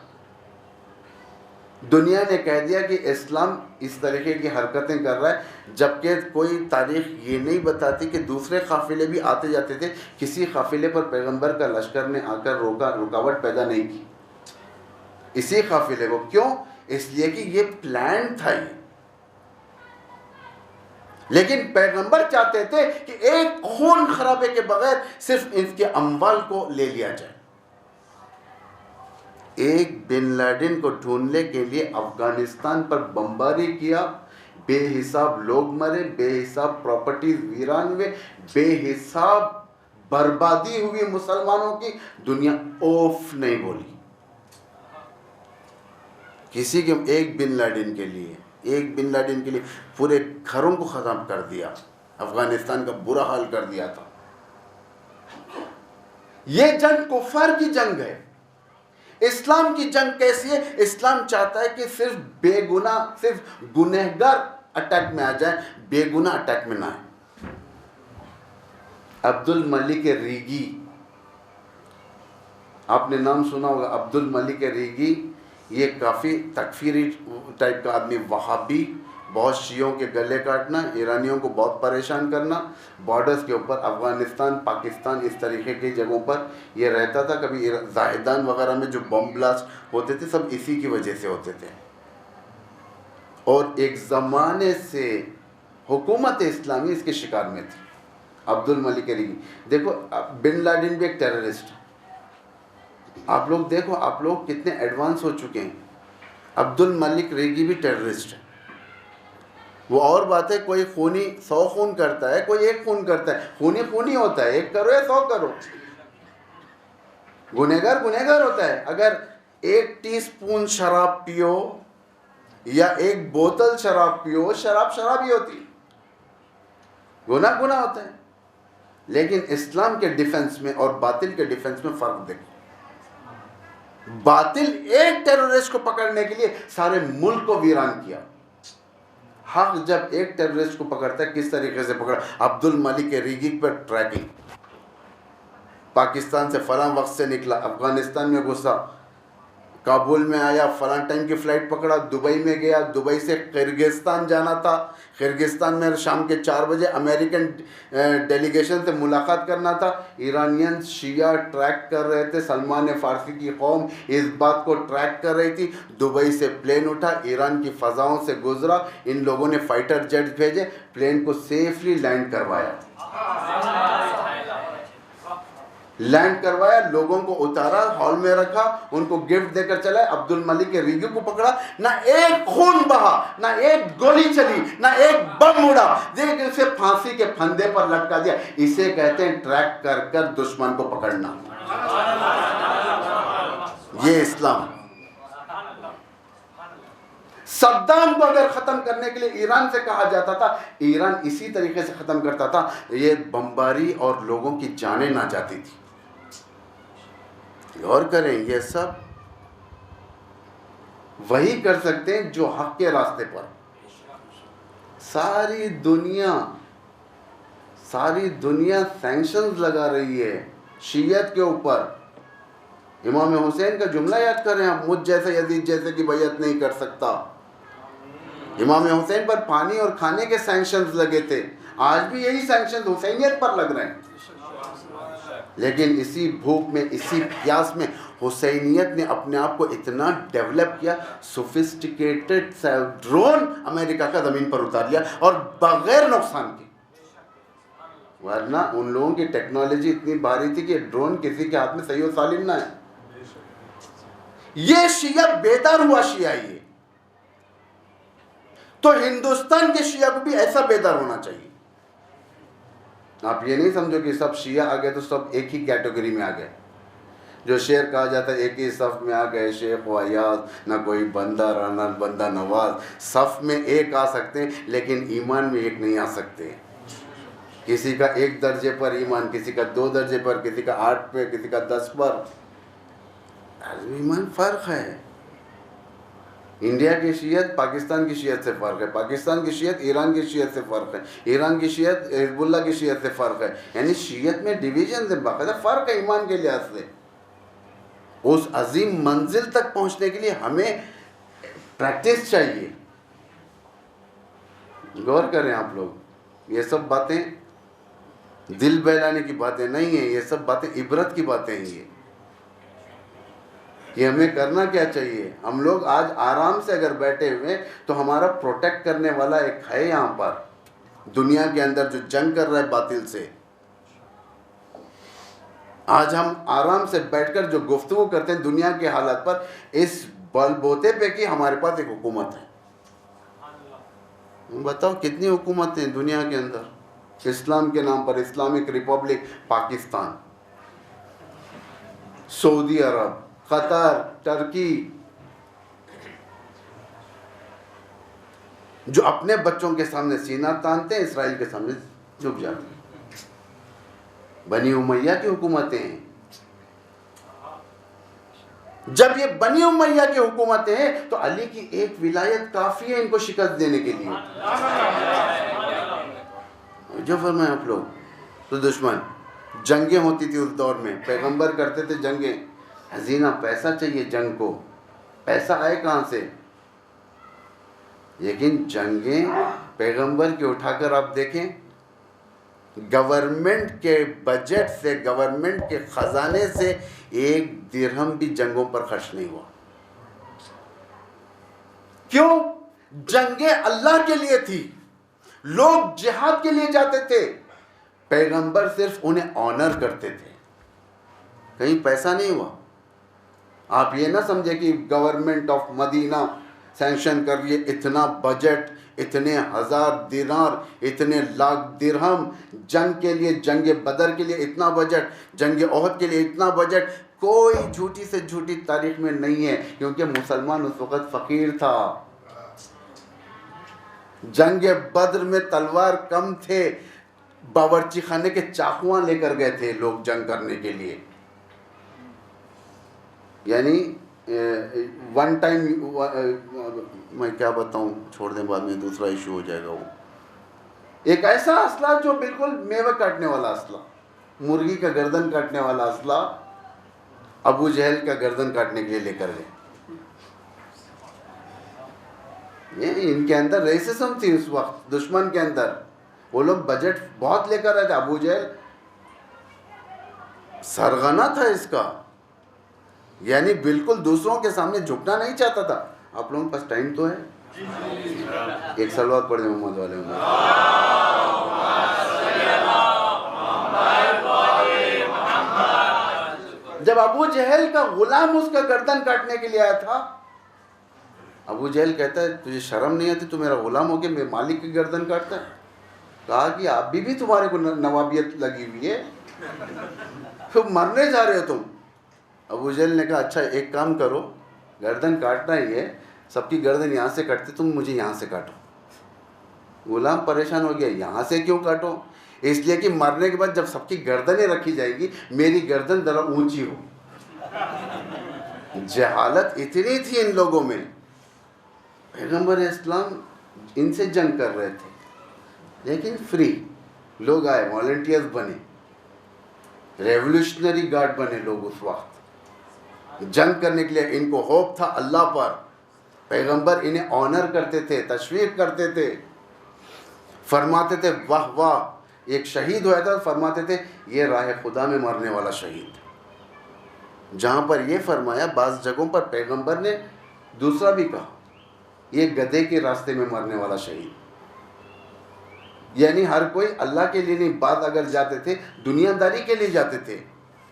دنیا نے کہہ دیا کہ اسلام اس طریقے کی حرکتیں کر رہا ہے, جبکہ کوئی تاریخ یہ نہیں بتاتی کہ دوسرے قافلے بھی آتے جاتے تھے. کسی قافلے پر پیغمبر کا لشکر نے آ کر رکاوٹ پیدا نہیں کی اسی قافلے کو. کیوں؟ اس لیے کہ یہ پلان تھا یہ. لیکن پیغمبر چاہتے تھے کہ ایک خون خرابے کے بغیر صرف ان کے اموال کو لے لیا جائے. ایک بن لیڈن کو ڈھونڈنے کے لیے افغانستان پر بمباری کیا, بے حساب لوگ مرے، بے حساب پراپرٹیز ویران ہوئے، بے حساب بربادی ہوئی مسلمانوں کی، دنیا اوف نہیں بولی. کسی کے ایک بن لادن کے لیے پورے گھروں کو ختم کر دیا، افغانستان کا برا حال کر دیا تھا. یہ جنگ کفار کی جنگ ہے. اسلام کی جنگ کیسی ہے؟ اسلام چاہتا ہے کہ صرف بے گناہ، صرف گنہگار اٹیک میں آ جائے، بے گناہ اٹیک میں نہ آئے. عبد الملک ریگی، آپ نے نام سنا ہوگا، عبد الملک ریگی. یہ کافی تکفیری ٹائپ کا آدمی، وہابی، بہت شیعوں کے گلے کاٹنا، ایرانیوں کو بہت پریشان کرنا، بارڈرز کے اوپر افغانستان، پاکستان، اس طریقے کی جگہوں پر یہ رہتا تھا. کبھی زاہدان وغیرہ میں جو بم بلاسٹ ہوتے تھے سب اسی کی وجہ سے ہوتے تھے. اور ایک زمانے سے حکومت اسلامی اس کے شکار میں تھی. عبد الملک ریگی، دیکھو بن لادن بھی ایک ٹیررسٹ ہے. آپ لوگ دیکھو، آپ لوگ کتنے ایڈوانس ہو چکے ہیں. عبد الملک ریگی بھی ٹیررسٹ ہے. وہ اور بات ہے، کوئی خونی 100 خون کرتا ہے، کوئی 1 خون کرتا ہے. خونی ہوتا ہے، 1 کرو یا 100 کرو. گنہگار ہوتا ہے. اگر 1 ٹی اسپون شراب پیو یا 1 بوتل شراب پیو، شراب ہی ہوتی ہے. گناہ ہوتا ہے. لیکن اسلام کے ڈیفنس میں اور باطل کے ڈیفنس میں فرق دیکھو. باطل ایک ٹیررسٹ کو پکڑنے کے لیے سارے ملک کو ویران کیا. حق جب ایک ٹیررسٹ کو پکڑتا ہے کس طریقے سے پکڑا؟ عبد الملک ریگی پر ٹریکنگ، پاکستان سے فلاں وقت سے نکلا، افغانستان میں گھسا، کابل میں آیا، فلاں ٹائم کی فلائٹ پکڑا، دبئی میں گیا، دبئی سے قرغیزستان جانا تھا، قرغیزستان میں شام کے 4 بجے امریکن ڈیلیگیشن سے ملاقات کرنا تھا. ایرانین شیعہ ٹریک کر رہے تھے، سلمان فارسی کی قوم اس بات کو ٹریک کر رہی تھی. دبئی سے پلین اٹھا، ایران کی فضاؤں سے گزرا، ان لوگوں نے فائٹر جیٹ بھیجے، پلین کو سیفلی لینڈ کروایا، لوگوں کو اتارا، ہال میں رکھا، ان کو گفٹ دے کر چلا. عبد الملک ریگی کو پکڑا، نہ ایک خون بہا، نہ ایک گولی چلی، نہ ایک بم اڑا، لیکن اسے پھانسی کے پھندے پر لٹکا دیا. اسے کہتے ہیں ٹریک کر کر دشمن کو پکڑنا. یہ اسلام. صدام کو اگر ختم کرنے کے لیے ایران سے کہا جاتا تھا، ایران اسی طریقے سے ختم کرتا تھا. یہ بمباری اور لوگوں کی جانیں نہ جاتی تھی. اور کریں، یہ سب وہی کر سکتے ہیں جو حق کے راستے پر. ساری دنیا سینکشنز لگا رہی ہے شیعت کے اوپر. امام حسین کا جملہ یاد کریں آپ، مجھ جیسے یزید جیسے کی بیعت نہیں کر سکتا. امام حسین پر پانی اور کھانے کے سینکشنز لگے تھے، آج بھی یہی سینکشنز حسینیت پر لگ رہے ہیں. لیکن اسی بھوک میں، اسی پیاس میں حسینیت نے اپنے آپ کو اتنا ڈیولپ کیا، سوفسٹیکیٹڈ ڈرون امریکہ کا زمین پر اتار لیا، اور بغیر نقصان کے. ورنہ ان لوگوں کی ٹیکنالوجی اتنی بھاری تھی کہ ڈرون کسی کے ہاتھ میں صحیح و سالم نہ ہے. یہ شیعہ بیدار ہوا شیعہ ہی ہے. تو ہندوستان کے شیعہ کو بھی ایسا بیدار ہونا چاہیے. آپ یہ نہیں سمجھو کہ سب شیعہ آ گئے تو سب ایک ہی کیٹیگری میں آ گئے. جو شعر کہا جاتا ہے ایک ہی صف میں آ گئے شیخ و ایاز، نہ کوئی بندہ رانا بندہ نواز. صف میں ایک آ سکتے ہیں لیکن ایمان میں ایک نہیں آ سکتے. کسی کا 1 درجے پر ایمان، کسی کا 2 درجے پر، کسی کا 8 پہ، کسی کا 10 پر. ایمان فرق ہے. انڈیا کی شیعت پاکستان کی شیعت سے فرق ہے، پاکستان کی شیعت ایران کی شیعت سے فرق ہے، ایران کی شیعت حزب اللہ کی شیعت سے فرق ہے. یعنی شیعت میں ڈویژن سے باقاعدہ فرق ہے ایمان کے لحاظ سے. اس عظیم منزل تک پہنچنے کے لیے ہمیں پریکٹس چاہیے. غور کریں آپ لوگ، یہ سب باتیں دل بہلانے کی باتیں نہیں ہیں، یہ سب باتیں عبرت کی باتیں ہیں. کہ ہمیں کرنا کیا چاہیے. ہم لوگ آج آرام سے اگر بیٹھے ہوئے تو ہمارا پروٹیکٹ کرنے والا ایک ہے یہاں پر دنیا کے اندر جو جنگ کر رہا ہے باطل سے. آج ہم آرام سے بیٹھ کر جو گفتگو کرتے ہیں دنیا کے حالات پر، اس بل بوتے پہ کہ ہمارے پاس ایک حکومت ہے. بتاؤ کتنی حکومتیں دنیا کے اندر اسلام کے نام پر، اسلامک ریپبلک پاکستان، سعودی عرب، قطر، ترکی، جو اپنے بچوں کے سامنے سینہ تانتے ہیں، اسرائیل کے سامنے جھک جاتے ہیں۔ بنی امیہ کی حکومتیں ہیں۔ جب یہ بنی امیہ کی حکومتیں ہیں تو علی کی ایک ولایت کافی ہے ان کو شکست دینے کے لیے۔ جو فرمائیں آپ لوگ، تو دشمن جنگیں ہوتی تھی اس دور میں، پیغمبر کرتے تھے جنگیں، ہزینہ پیسہ چاہیے جنگ کو، پیسہ آئے کہاں سے؟ لیکن جنگیں پیغمبر کی اٹھا کر آپ دیکھیں، گورنمنٹ کے بجٹ سے، گورنمنٹ کے خزانے سے ایک درہم بھی جنگوں پر خرچ نہیں ہوا۔ کیوں؟ جنگیں اللہ کے لیے تھی، لوگ جہاد کے لیے جاتے تھے، پیغمبر صرف انہیں آنر کرتے تھے، کہیں پیسہ نہیں ہوا۔ آپ یہ نہ سمجھے کہ گورنمنٹ آف مدینہ سینکشن کر لیے اتنا بجٹ، اتنے ہزار دینار، اتنے لاکھ درہم جنگ کے لیے، جنگ بدر کے لیے اتنا بجٹ، جنگ احد کے لیے اتنا بجٹ، کوئی جھوٹی سے جھوٹی تاریخ میں نہیں ہے، کیونکہ مسلمان اس وقت فقیر تھا۔ جنگ بدر میں تلوار کم تھے، باورچی خانے کے چاقواں لے کر گئے تھے لوگ جنگ کرنے کے لیے۔ یعنی ون ٹائم، میں کیا بتاؤں، چھوڑ دیں، بعد میں دوسرا ایشو ہو جائے گا۔ وہ ایک ایسا اسلحہ جو بالکل میوہ کاٹنے والا اسلحہ، مرغی کا گردن کاٹنے والا اسلحہ، ابو جہل کا گردن کاٹنے کے لیے لے کر گئے۔ یہ ان کے اندر ریسزم تھی اس وقت، دشمن کے اندر، وہ لوگ بجٹ بہت لے کر آئے تھے۔ ابو جہل سرغنہ تھا اس کا، یعنی بالکل دوسروں کے سامنے جھکنا نہیں چاہتا تھا۔ آپ لوگوں کے پاس ٹائم تو ہے؟ ایک صلوات پڑھ دیں محمد والے محمد۔ جب ابو جہل کا غلام اس کا گردن کاٹنے کے لیے آیا تھا، ابو جہل کہتا ہے تجھے شرم نہیں آتی، تو میرا غلام ہو کے میرے مالک کی گردن کاٹتا ہے؟ کہا کہ آپ بھی تمہارے کو نوابیت لگی ہوئی ہے، پھر مرنے جا رہے ہو تم۔ ابو جہل نے کہا اچھا ایک کام کرو، گردن کاٹنا ہی ہے، سب کی گردن یہاں سے کٹتے، تم مجھے یہاں سے کاٹو۔ غلام پریشان ہو گیا، یہاں سے کیوں کاٹو؟ اس لیے کہ مرنے کے بعد جب سب کی گردنیں رکھی جائے گی، میری گردن ذرا اونچی ہو۔ جہالت اتنی تھی ان لوگوں میں۔ پیغمبر اسلام ان سے جنگ کر رہے تھے، لیکن فری لوگ آئے، والنٹیئرز بنے، ریولوشنری گارڈ بنے لوگ اس وقت جنگ کرنے کے لیے۔ ان کو ہوپ تھا اللہ پر، پیغمبر انہیں آنر کرتے تھے، تشویق کرتے تھے، فرماتے تھے واہ واہ، ایک شہید ہوا تھا فرماتے تھے یہ راہ خدا میں مرنے والا شہید۔ جہاں پر یہ فرمایا، بعض جگہوں پر پیغمبر نے دوسرا بھی کہا، یہ گدھے کے راستے میں مرنے والا شہید۔ یعنی ہر کوئی اللہ کے لیے نہیں، بعض اگر جاتے تھے دنیا داری کے لیے جاتے تھے۔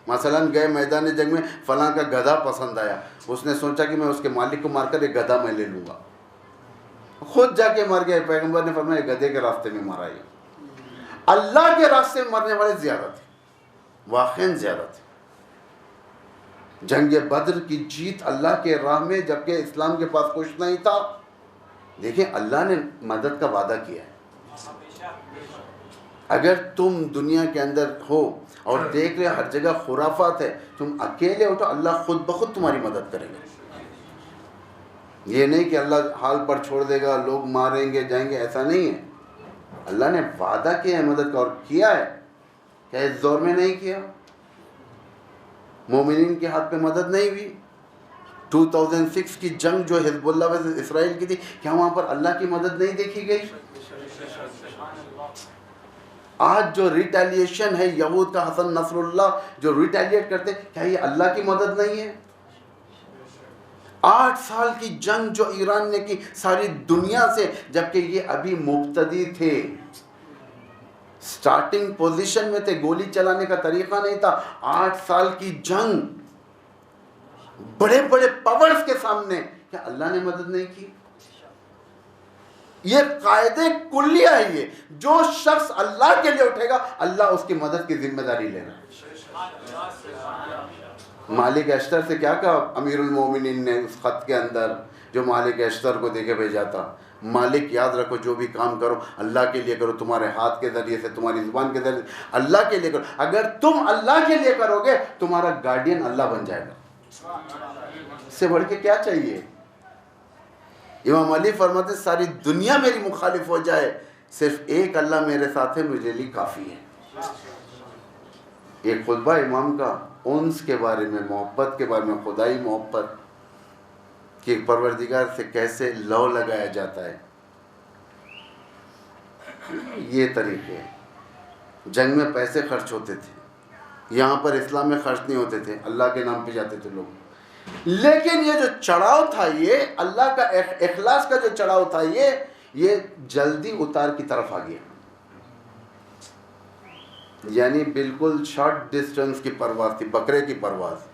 مثلا گئے میدان جنگ میں، فلاں کا گدھا پسند آیا، اس نے سوچا کہ میں اس کے مالک کو مار کر ایک گدھا میں لے لوں گا، خود جا کے مر گئے۔ پیغمبر نے فرمایا گدھے کے راستے میں مارا۔ یہ اللہ کے راستے میں مرنے والے زیادہ تھے، واقعاً زیادہ تھے۔ جنگ بدر کی جیت اللہ کے راہ میں، جبکہ اسلام کے پاس کچھ نہیں تھا، دیکھیں اللہ نے مدد کا وعدہ کیا ہے۔ اگر تم دنیا کے اندر ہو اور دیکھ رہے ہر جگہ خرافات ہے، تم اکیلے ہو تو اللہ خود بخود تمہاری مدد کرے گا۔ یہ نہیں کہ اللہ حال پر چھوڑ دے گا، لوگ ماریں گے جائیں گے، ایسا نہیں ہے۔ اللہ نے وعدہ کیا ہے مدد کا، اور کیا ہے، کیا اس دور میں نہیں کیا؟ مومنین کے ہاتھ پہ مدد نہیں ہوئی؟ 2006 کی جنگ جو حزب اللہ و اسرائیل کی تھی، کیا وہاں پر اللہ کی مدد نہیں دیکھی گئی؟ آج جو ریٹیلیشن ہے یہود کا، حسن نصر اللہ جو ریٹیلیٹ کرتے، کیا یہ اللہ کی مدد نہیں ہے؟ 8 سال کی جنگ جو ایران نے کی ساری دنیا سے، جبکہ یہ ابھی مبتدی تھے، سٹارٹنگ پوزیشن میں تھے، گولی چلانے کا طریقہ نہیں تھا۔ 8 سال کی جنگ بڑے بڑے پاورز کے سامنے، کیا اللہ نے مدد نہیں کی؟ یہ قاعدے کلیہ ہے. یہ جو شخص اللہ کے لیے اٹھے گا اللہ اس کی مدد کی ذمہ داری لے رہا ہے. مالک اشتر سے کیا کہا امیر المومنین نے اس خط کے اندر جو مالک اشتر کو دے کے بھیجا تھا؟ مالک یاد رکھو جو بھی کام کرو اللہ کے لیے کرو، تمہارے ہاتھ کے ذریعے سے، تمہاری زبان کے ذریعے سے اللہ کے لیے کرو. اگر تم اللہ کے لیے کرو گے تمہارا گارڈین اللہ بن جائے گا. اس سے بڑھ کے کیا چاہیے؟ امام علی فرماتے ساری دنیا میری مخالف ہو جائے، صرف ایک اللہ میرے ساتھ ہے، مجھے لیے کافی ہے. ایک خطبہ امام کا انس کے بارے میں، محبت کے بارے میں، خدائی محبت کہ پروردگار سے کیسے لو لگایا جاتا ہے. یہ طریقے ہیں. جنگ میں پیسے خرچ ہوتے تھے، یہاں پر اسلام میں خرچ نہیں ہوتے تھے، اللہ کے نام پہ جاتے تھے لوگ. لیکن یہ جو چڑھاؤ تھا، یہ اللہ کا اخلاص کا جو چڑھاؤ تھا، یہ جلدی اتار کی طرف آ گیا. یعنی بالکل شارٹ ڈسٹنس کی پرواز تھی، بکرے کی پرواز،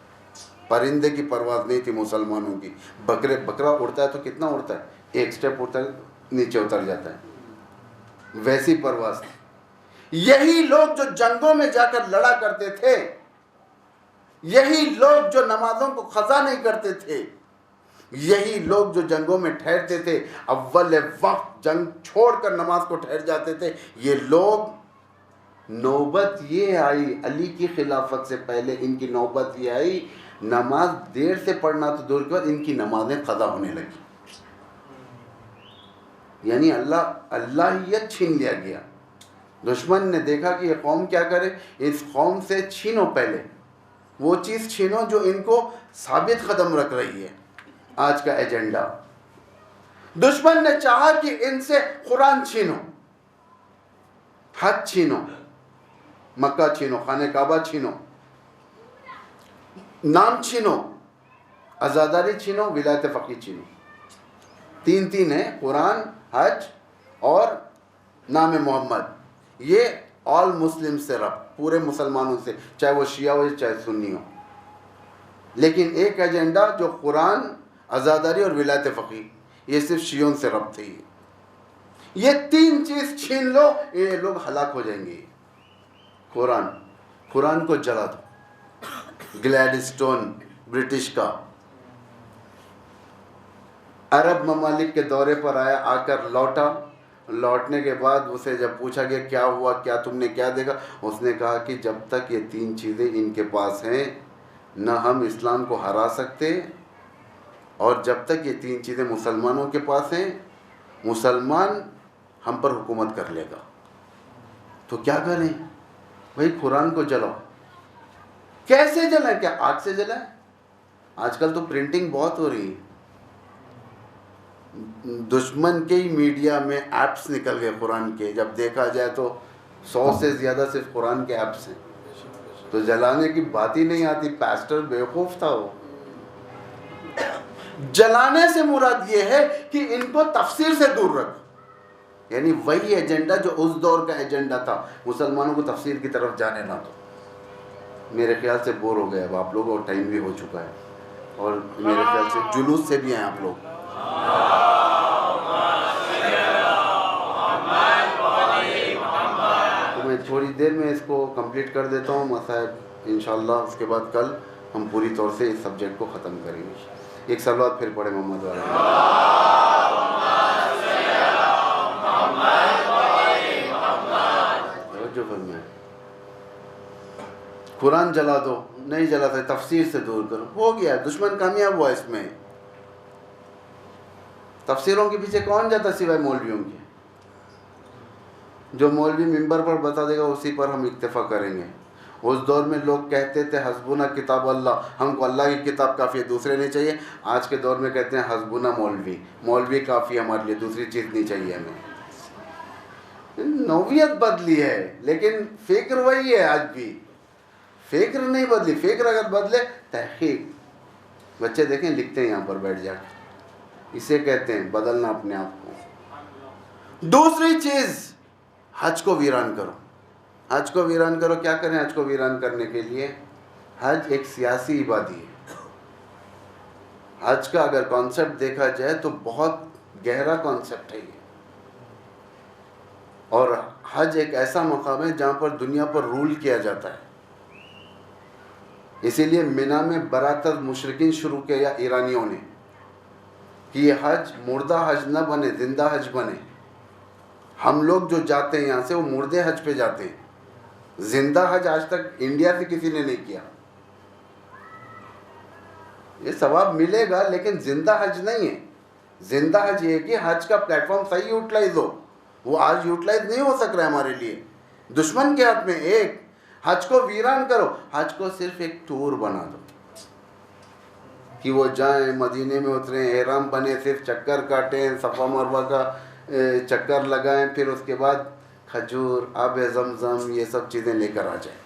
پرندے کی پرواز نہیں تھی مسلمانوں کی. بکرا اڑتا ہے تو کتنا اڑتا ہے؟ ایک سٹیپ اڑتا ہے نیچے اتر جاتا ہے، ویسی پرواز تھی. یہی لوگ جو جنگوں میں جا کر لڑا کرتے تھے، یہی لوگ جو نمازوں کو قضا نہیں کرتے تھے، یہی لوگ جو جنگوں میں ٹھہرتے تھے، اول وقت جنگ چھوڑ کر نماز کو ٹھہر جاتے تھے، یہ لوگ نوبت یہ آئی علی کی خلافت سے پہلے ان کی نوبت یہ آئی نماز دیر سے پڑھنا تو دور کے بعد ان کی نمازیں قضا ہونے لگی. یعنی اللہیت چھین لیا گیا. دشمن نے دیکھا کہ یہ قوم کیا کرے، اس قوم سے چھینو، پہلے وہ چیز چھینو جو ان کو ثابت قدم رکھ رہی ہے. آج کا ایجنڈا دشمن نے چاہا کہ ان سے قرآن چھینو، حج چھینو، مکہ چھینو، خانہ کعبہ چھینو، نام چھینو، عزاداری چھینو، ولایت فقیہ چھینو. تین ہیں، قرآن، حج اور نام محمد. یہ آل مسلم سے رب، پورے مسلمانوں سے، چاہے وہ شیعہ ہو چاہے سنی ہو. لیکن ایک ایجنڈا جو قرآن، عزاداری اور ولایت فقیہ، یہ صرف شیعوں سے رب تھی. یہ تین چیز چھین لو یہ لوگ ہلاک ہو جائیں گے. قرآن کو جلا دو. گلیڈسٹون برٹش کا عرب ممالک کے دورے پر آیا، آ کر لوٹنے کے بعد اسے جب پوچھا گیا کیا ہوا، کیا تم نے کیا دیکھا، اس نے کہا کہ جب تک یہ تین چیزیں ان کے پاس ہیں نہ ہم اسلام کو ہرا سکتے، اور جب تک یہ تین چیزیں مسلمانوں کے پاس ہیں مسلمان ہم پر حکومت کر لے گا. تو کیا کریں بھائی؟ قرآن کو جلاؤ. کیسے جلائیں؟ کیا آگ سے جلائیں؟ آج کل تو پرنٹنگ بہت ہو رہی ہے. دشمن کے ہی میڈیا میں ایپس نکل گئے قرآن کے، جب دیکھا جائے تو 100 سے زیادہ صرف قرآن کے ایپس ہیں. تو جلانے کی بات ہی نہیں آتی. پیسٹر بیوقوف تھا وہ. جلانے سے مراد یہ ہے کہ ان کو تفسیر سے دور رکھو. یعنی وہی ایجنڈا جو اس دور کا ایجنڈا تھا، مسلمانوں کو تفسیر کی طرف جانے نہ دو. میرے خیال سے بور ہو گئے اب آپ لوگ، اور ٹائم بھی ہو چکا ہے، اور میرے خیال سے جلوس سے بھی ہیں آپ لوگ. تو میں تھوڑی دیر میں اس کو کمپلیٹ کر دیتا ہوں مصائب انشاءاللہ. اس کے بعد کل ہم پوری طور سے اس سبجیکٹ کو ختم کریں گے. ایک صلوات پھر پڑھے محمد والا. جو فرمائے قرآن جلا دو، نہیں جلا سکتے تفسیر سے دور کرو. ہو گیا، دشمن کامیاب ہوا اس میں. تفسیروں کے پیچھے کون جاتا سوائے مولویوں کے؟ جو مولوی ممبر پر بتا دے گا اسی پر ہم اکتفا کریں گے. اس دور میں لوگ کہتے تھے حسبنا کتاب اللہ، ہم کو اللہ کی کتاب کافی ہے، دوسرے نہیں چاہیے. آج کے دور میں کہتے ہیں حسبنا مولوی کافی ہے ہمارے لیے، دوسری چیز نہیں چاہیے ہمیں. نوعیت بدلی ہے لیکن فکر وہی ہے. آج بھی فکر نہیں بدلی. فکر اگر بدلے، تحقیق. بچے دیکھیں لکھتے ہیں یہاں پر بیٹھ جا کے، اسے کہتے ہیں بدلنا اپنے آپ کو. دوسری چیز، حج کو ویران کرو. حج کو ویران کرو. کیا کریں حج کو ویران کرنے کے لیے؟ حج ایک سیاسی عبادی ہے. حج کا اگر کانسیپٹ دیکھا جائے تو بہت گہرا کانسیپٹ ہے یہ. اور حج ایک ایسا مقام ہے جہاں پر دنیا پر رول کیا جاتا ہے. اسی لیے مینا میں برات مشرکین شروع کیا ایرانیوں نے کہ یہ حج مردہ حج نہ بنے، زندہ حج بنے. ہم لوگ جو جاتے ہیں یہاں سے وہ مردے حج پہ جاتے ہیں. زندہ حج آج تک انڈیا سے کسی نے نہیں کیا. یہ ثواب ملے گا لیکن زندہ حج نہیں ہے. زندہ حج یہ ہے کہ حج کا پلیٹ فارم صحیح یوٹیلائز ہو. وہ آج یوٹیلائز نہیں ہو سک رہا ہے ہمارے لیے. دشمن کے ہاتھ میں ایک حج کو ویران کرو. حج کو صرف ایک ٹور بنا دو کہ وہ جائیں مدینے میں اتریں، احرام بنے، صرف چکر کاٹیں، صفا مروہ کا چکر لگائیں، پھر اس کے بعد کھجور، آب زمزم، یہ سب چیزیں لے کر آ جائیں.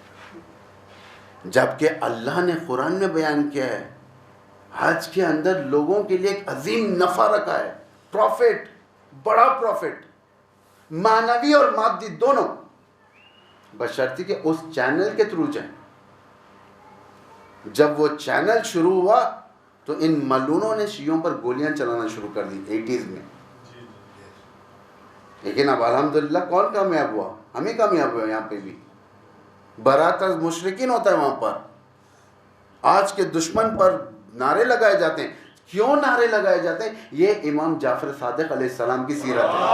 جبکہ اللہ نے قرآن میں بیان کیا ہے حج کے اندر لوگوں کے لیے ایک عظیم نفع رکھا ہے. پروفٹ، بڑا پروفٹ، معنوی اور مادی دونوں، بشرطی کہ اس چینل کے تھرو جائیں. جب وہ چینل شروع ہوا تو ان ملونوں نے شیعوں پر گولیاں چلانا شروع کر دی 80s میں. لیکن اب الحمدللہ کون کامیاب ہوا؟ ہمیں کامیاب ہوا. یہاں پہ بھی برات از مشرکین ہوتا ہے وہاں پر. آج کے دشمن پر نعرے لگائے جاتے ہیں. کیوں نعرے لگائے جاتے ہیں؟ یہ امام جعفر صادق علیہ السلام کی سیرت ہے.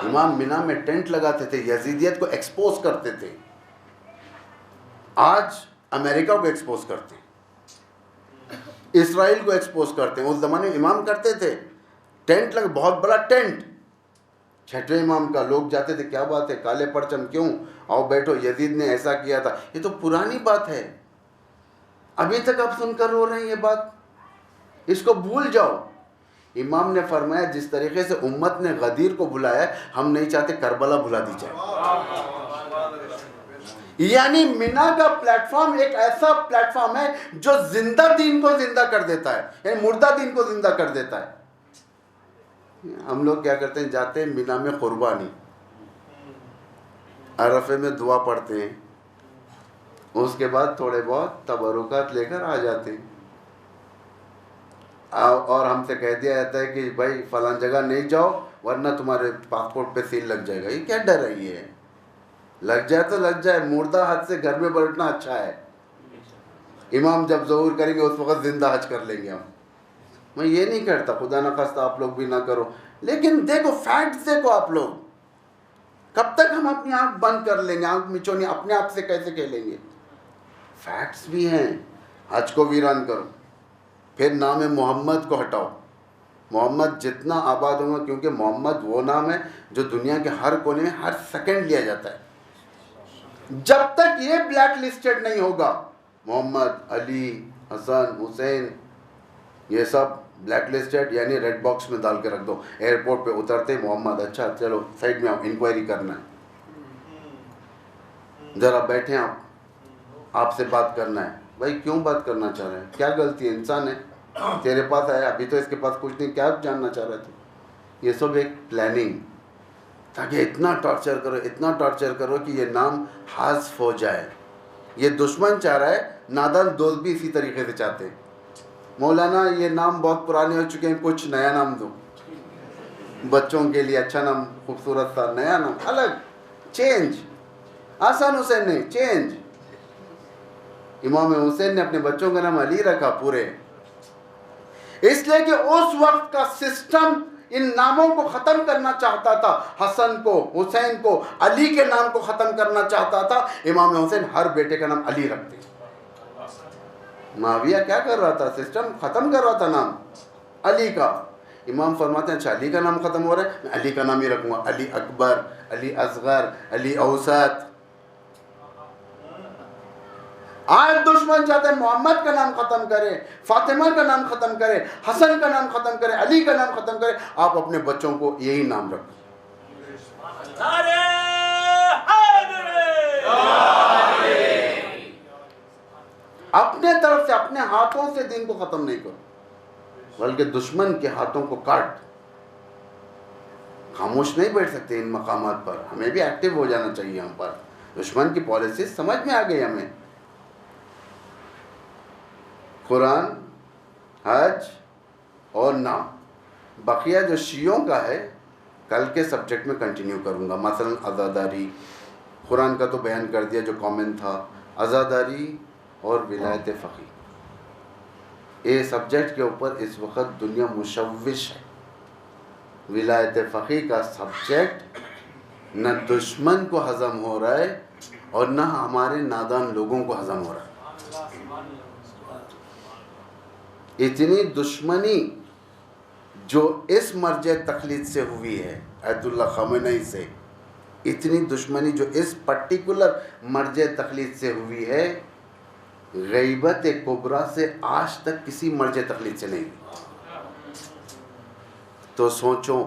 امام مینا میں ٹینٹ لگاتے تھے، یزیدیت کو ایکسپوز کرتے تھے. آج امریکہ کو ایکسپوز کرتے ہیں، اسرائیل کو ایکسپوز کرتے ہیں. اس زمانے میں امام کرتے تھے ٹینٹ لگا، بہت بڑا ٹینٹ، چھٹویں امام کا. لوگ جاتے تھے، کیا بات ہے، کالے پرچم کیوں، آؤ بیٹھو، یزید نے ایسا کیا تھا. یہ تو پرانی بات ہے، ابھی تک آپ سن کر رو رہے ہیں یہ بات. اس کو بھول جاؤ. امام نے فرمایا جس طریقے سے امت نے غدیر کو بلایا ہے، ہم نہیں چاہتے کربلا بلا دی جائے. یعنی مینا کا پلیٹ فارم ایک ایسا پلیٹ فارم ہے جو زندہ دین کو زندہ کر دیتا ہے، یعنی مردہ دین کو زندہ کر دیتا ہے. ہم لوگ کیا کرتے ہیں، جاتے ہیں مینا میں قربانی، عرفے میں دعا پڑھتے ہیں، اس کے بعد تھوڑے بہت تبرکات لے کر آ جاتے ہیں. اور ہم سے کہہ دیا جاتا ہے کہ بھائی فلاں جگہ نہیں جاؤ ورنہ تمہارے پاسپورٹ پہ سیل لگ جائے گا. یہ کیا ڈر ہے؟ یہ لگ جائے تو لگ جائے، مردہ حج سے گھر میں بیٹھنا اچھا ہے. امام جب ظہور کریں گے اس وقت زندہ حج کر لیں گے ہم. میں یہ نہیں کرتا، خدا نہ خواستہ آپ لوگ بھی نہ کرو، لیکن دیکھو فیکٹس دیکھو. آپ لوگ کب تک ہم اپنی آنکھ بند کر لیں گے، آنکھ مچونی اپنے آپ سے کیسے کھیلیں گے؟ فیکٹس بھی ہیں. حج کو ویران کرو، پھر نام محمد کو ہٹاؤ. محمد جتنا آباد ہوگا، کیونکہ محمد وہ نام ہے جو دنیا کے ہر کونے میں ہر سیکنڈ لیا جاتا ہے. جب تک یہ بلیک لسٹڈ نہیں ہوگا، محمد، علی، حسن، حسین، یہ سب بلیک لسٹڈ، یعنی ریڈ باکس میں ڈال کے رکھ دو. ایئرپورٹ پہ اترتے محمد، اچھا چلو سائڈ میں آؤ، انکوائری کرنا ہے، ذرا بیٹھیں، آپ سے بات کرنا ہے. بھائی کیوں بات کرنا چاہ رہے ہیں؟ کیا غلطی ہے؟ انسان ہے، تیرے پاس آیا، ابھی تو اس کے پاس کچھ نہیں، کیا جاننا چاہ رہے تھے؟ یہ سب ایک پلاننگ، تاکہ اتنا ٹارچر کرو، اتنا ٹارچر کرو کہ یہ نام حذف ہو جائے. یہ دشمن چاہ رہا ہے، نادان دوست بھی اسی طریقے سے چاہتے ہیں. مولانا یہ نام بہت پرانے ہو چکے ہیں، کچھ نیا نام دو بچوں کے لیے، اچھا نام، خوبصورت سا نیا نام، الگ، چینج. حسن حسین نے چینج. امام حسین نے اپنے بچوں کا نام علی رکھا پورے، اس لیے کہ اس وقت کا سسٹم ان ناموں کو ختم کرنا چاہتا تھا. حسن کو، حسین کو، علی کے نام کو ختم کرنا چاہتا تھا. امام حسین ہر بیٹے کا نام علی رکھتے. معاویہ کیا کر رہا تھا؟ سسٹم ختم کر رہا تھا نام علی کا. امام فرماتے ہیں اچھا علی کا نام ختم ہو رہا ہے، میں علی کا نام ہی رکھوں گا. علی اکبر، علی اصغر، علی اوسط. آج دشمن چاہتے ہیں محمد کا نام ختم کرے، فاطمہ کا نام ختم کرے، حسن کا نام ختم کرے، علی کا نام ختم کرے. آپ اپنے بچوں کو یہی نام رکھیں. اپنے طرف سے، اپنے ہاتھوں سے دین کو ختم نہیں کرو، بلکہ دشمن کے ہاتھوں کو کاٹ. خاموش نہیں بیٹھ سکتے ان مقامات پر، ہمیں بھی ایکٹیو ہو جانا چاہیے. ہم پر دشمن کی پالیسیز سمجھ میں آ گئی ہمیں. قرآن، حج اور نہ بقیہ جو شیعوں کا ہے کل کے سبجیکٹ میں کنٹینیو کروں گا. مثلا عزاداری، قرآن کا تو بیان کر دیا جو کامن تھا، عزاداری اور ولایت فقیہ. یہ سبجیکٹ کے اوپر اس وقت دنیا مشوش ہے. ولایت فقیہ کا سبجیکٹ نہ دشمن کو ہضم ہو رہا ہے اور نہ ہمارے نادان لوگوں کو ہضم ہو رہا ہے. اتنی دشمنی جو اس مرجع تقلید سے ہوئی ہے آیت اللہ خامنئی سے، اتنی دشمنی جو اس پرٹیکولر مرجع تقلید سے ہوئی ہے، غیبت کبریٰ سے آج تک کسی مرجع تقلید سے نہیں ہوئی. تو سوچو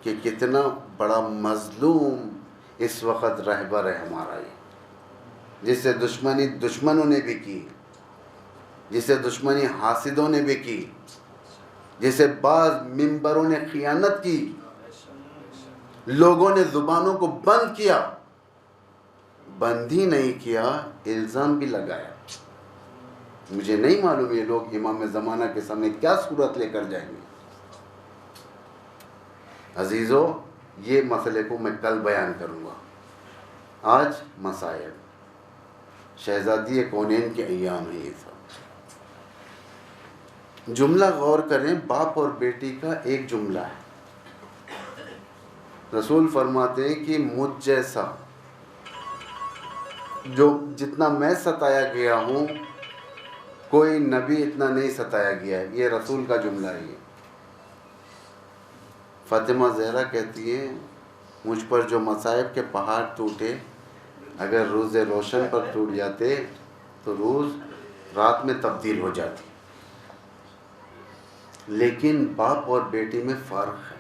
کہ کتنا بڑا مظلوم اس وقت رہبر ہے ہمارا یہ، جس سے دشمنی دشمنوں نے بھی کی، جسے دشمنی حاسدوں نے بھی کی، جسے بعض منبروں نے خیانت کی، لوگوں نے زبانوں کو بند کیا، بند ہی نہیں کیا الزام بھی لگایا. مجھے نہیں معلوم یہ لوگ امام زمانہ کے سامنے کیا صورت لے کر جائیں گے. عزیزو، یہ مسئلے کو میں کل بیان کروں گا. آج مصائب، شہزادی کونین کے ایام ہے. یہ سب جملہ غور کریں، باپ اور بیٹی کا ایک جملہ ہے. رسول فرماتے ہیں کہ مجھ جیسا جو جتنا میں ستایا گیا ہوں کوئی نبی اتنا نہیں ستایا گیا ہے. یہ رسول کا جملہ ہے. یہ فاطمہ زہرا کہتی ہے مجھ پر جو مصائب کے پہاڑ ٹوٹے، اگر روز روشن پر ٹوٹ جاتے تو روز رات میں تبدیل ہو جاتی. لیکن باپ اور بیٹی میں فرق ہے.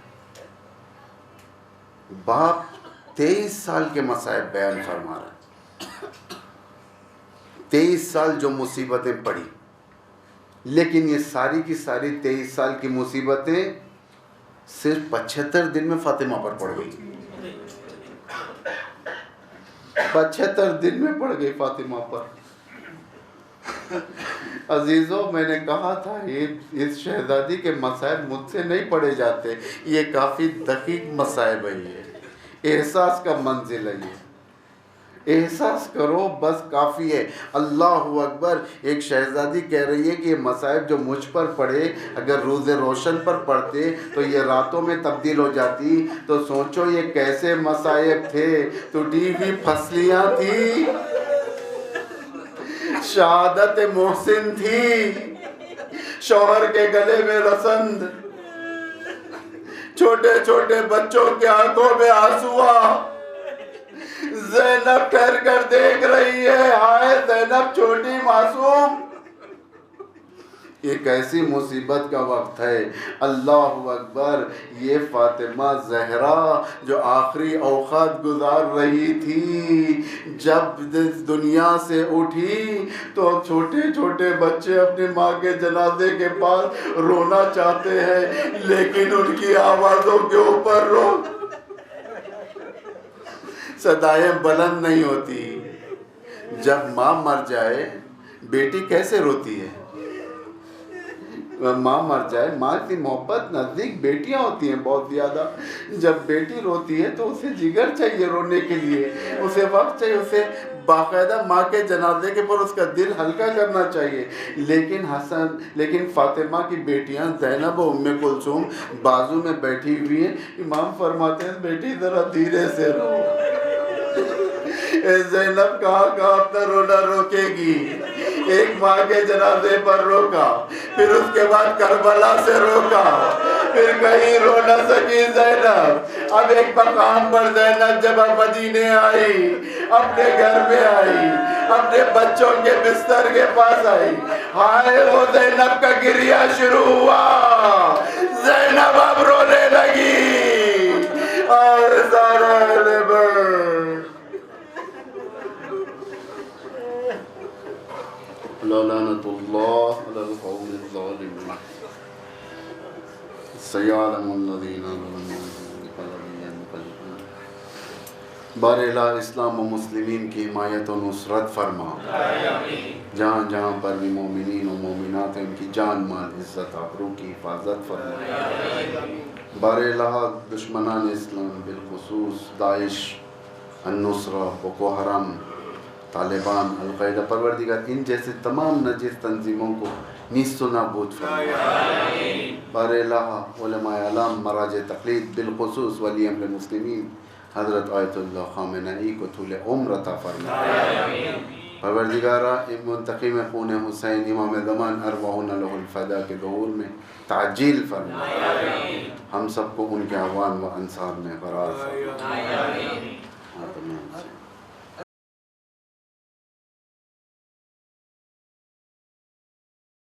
باپ 23 سال کے مصائب بیان فرما رہا ہے، 23 سال جو مصیبتیں پڑی، لیکن یہ ساری کی ساری 23 سال کی مصیبتیں صرف 75 دن میں فاطمہ پر پڑ گئی. 75 دن میں پڑ گئی فاطمہ پر. عزیزو، میں نے کہا تھا اس شہزادی کے مصائب مجھ سے نہیں پڑھے جاتے. یہ کافی دقیق مصائب ہے. یہ احساس کا منزل ہے. یہ احساس کرو بس کافی ہے. اللہ اکبر. ایک شہزادی کہہ رہی ہے کہ یہ مصائب جو مجھ پر پڑے اگر روز روشن پر پڑتے تو یہ راتوں میں تبدیل ہو جاتی. تو سوچو یہ کیسے مصائب تھے. ٹوٹی ہوئی پھسلیاں تھی، شہادت محسن تھی، شوہر کے گلے میں رسند، چھوٹے چھوٹے بچوں کے آنکھوں میں آنسو. زینب ٹھہر کر دیکھ رہی ہے، ہائے زینب چھوٹی معصوم. یہ کیسی مصیبت کا وقت ہے. اللہ اکبر. یہ فاطمہ زہرا جو آخری اوقات گزار رہی تھی، جب دنیا سے اٹھی تو چھوٹے چھوٹے بچے اپنی ماں کے جنازے کے پاس رونا چاہتے ہیں، لیکن ان کی آوازوں کے اوپر صدائیں بلند نہیں ہوتی. جب ماں مر جائے بیٹی کیسے روتی ہے؟ ماں مر جائے، ماں کی محبت نزدیک بیٹیاں ہوتی ہیں بہت زیادہ. جب بیٹی روتی ہے تو اسے جگر چاہیے رونے کے لیے، اسے وقت چاہیے، اسے باقاعدہ ماں کے جنازے کے پر اس کا دل ہلکا کرنا چاہیے. لیکن فاطمہ کی بیٹیاں زینب و ام کلثوم بازو میں بیٹھی ہوئی ہیں. امام فرماتے ہیں بیٹی ذرا دھیرے سے رو. زینب کہاں اپنا رونا روکے گی. ایک ماں کے جنازے پر روکا، پھر اس کے بعد کربلا سے روکا، پھر کہیں رو نہ سکی زینب. اب ایک مقام پر زینب جب مدینے آئی، اپنے گھر میں آئی، اپنے بچوں کے بستر کے پاس آئی، ہائے وہ زینب کا گریہ شروع ہوا. زینب اب رونے لگی اور سارا لعنت اللہ علی القوم الظالمین سیعلم الذین ظلموا. بارہلا اسلام و مسلمین کی حمایت و نصرت فرما، جہاں جہاں پر بھی مومنین و مومنات ہیں ان کی جان مال عزت آبرو کی حفاظت فرما۔ بارہلا دشمنان اسلام بالخصوص داعش، النصرہ، بوکو حرام، طالبان، القاعدہ، پروردگار ان جیسے تمام نجس تنظیموں کو نیست و نابود فرما۔ بارہلا علماء اعلام، مراجع تقلید، بالخصوص ولی امر مسلمین حضرت آیت اللہ خامنہئی کو طول عمر عطا فرما۔ پروردگارہ منتقم خون حسین امام زمان ارواحنا لہ الفدا کے ظہور میں تعجیل فرما، ہم سب کو ان کے اعوان و انصار میں قرار فرما۔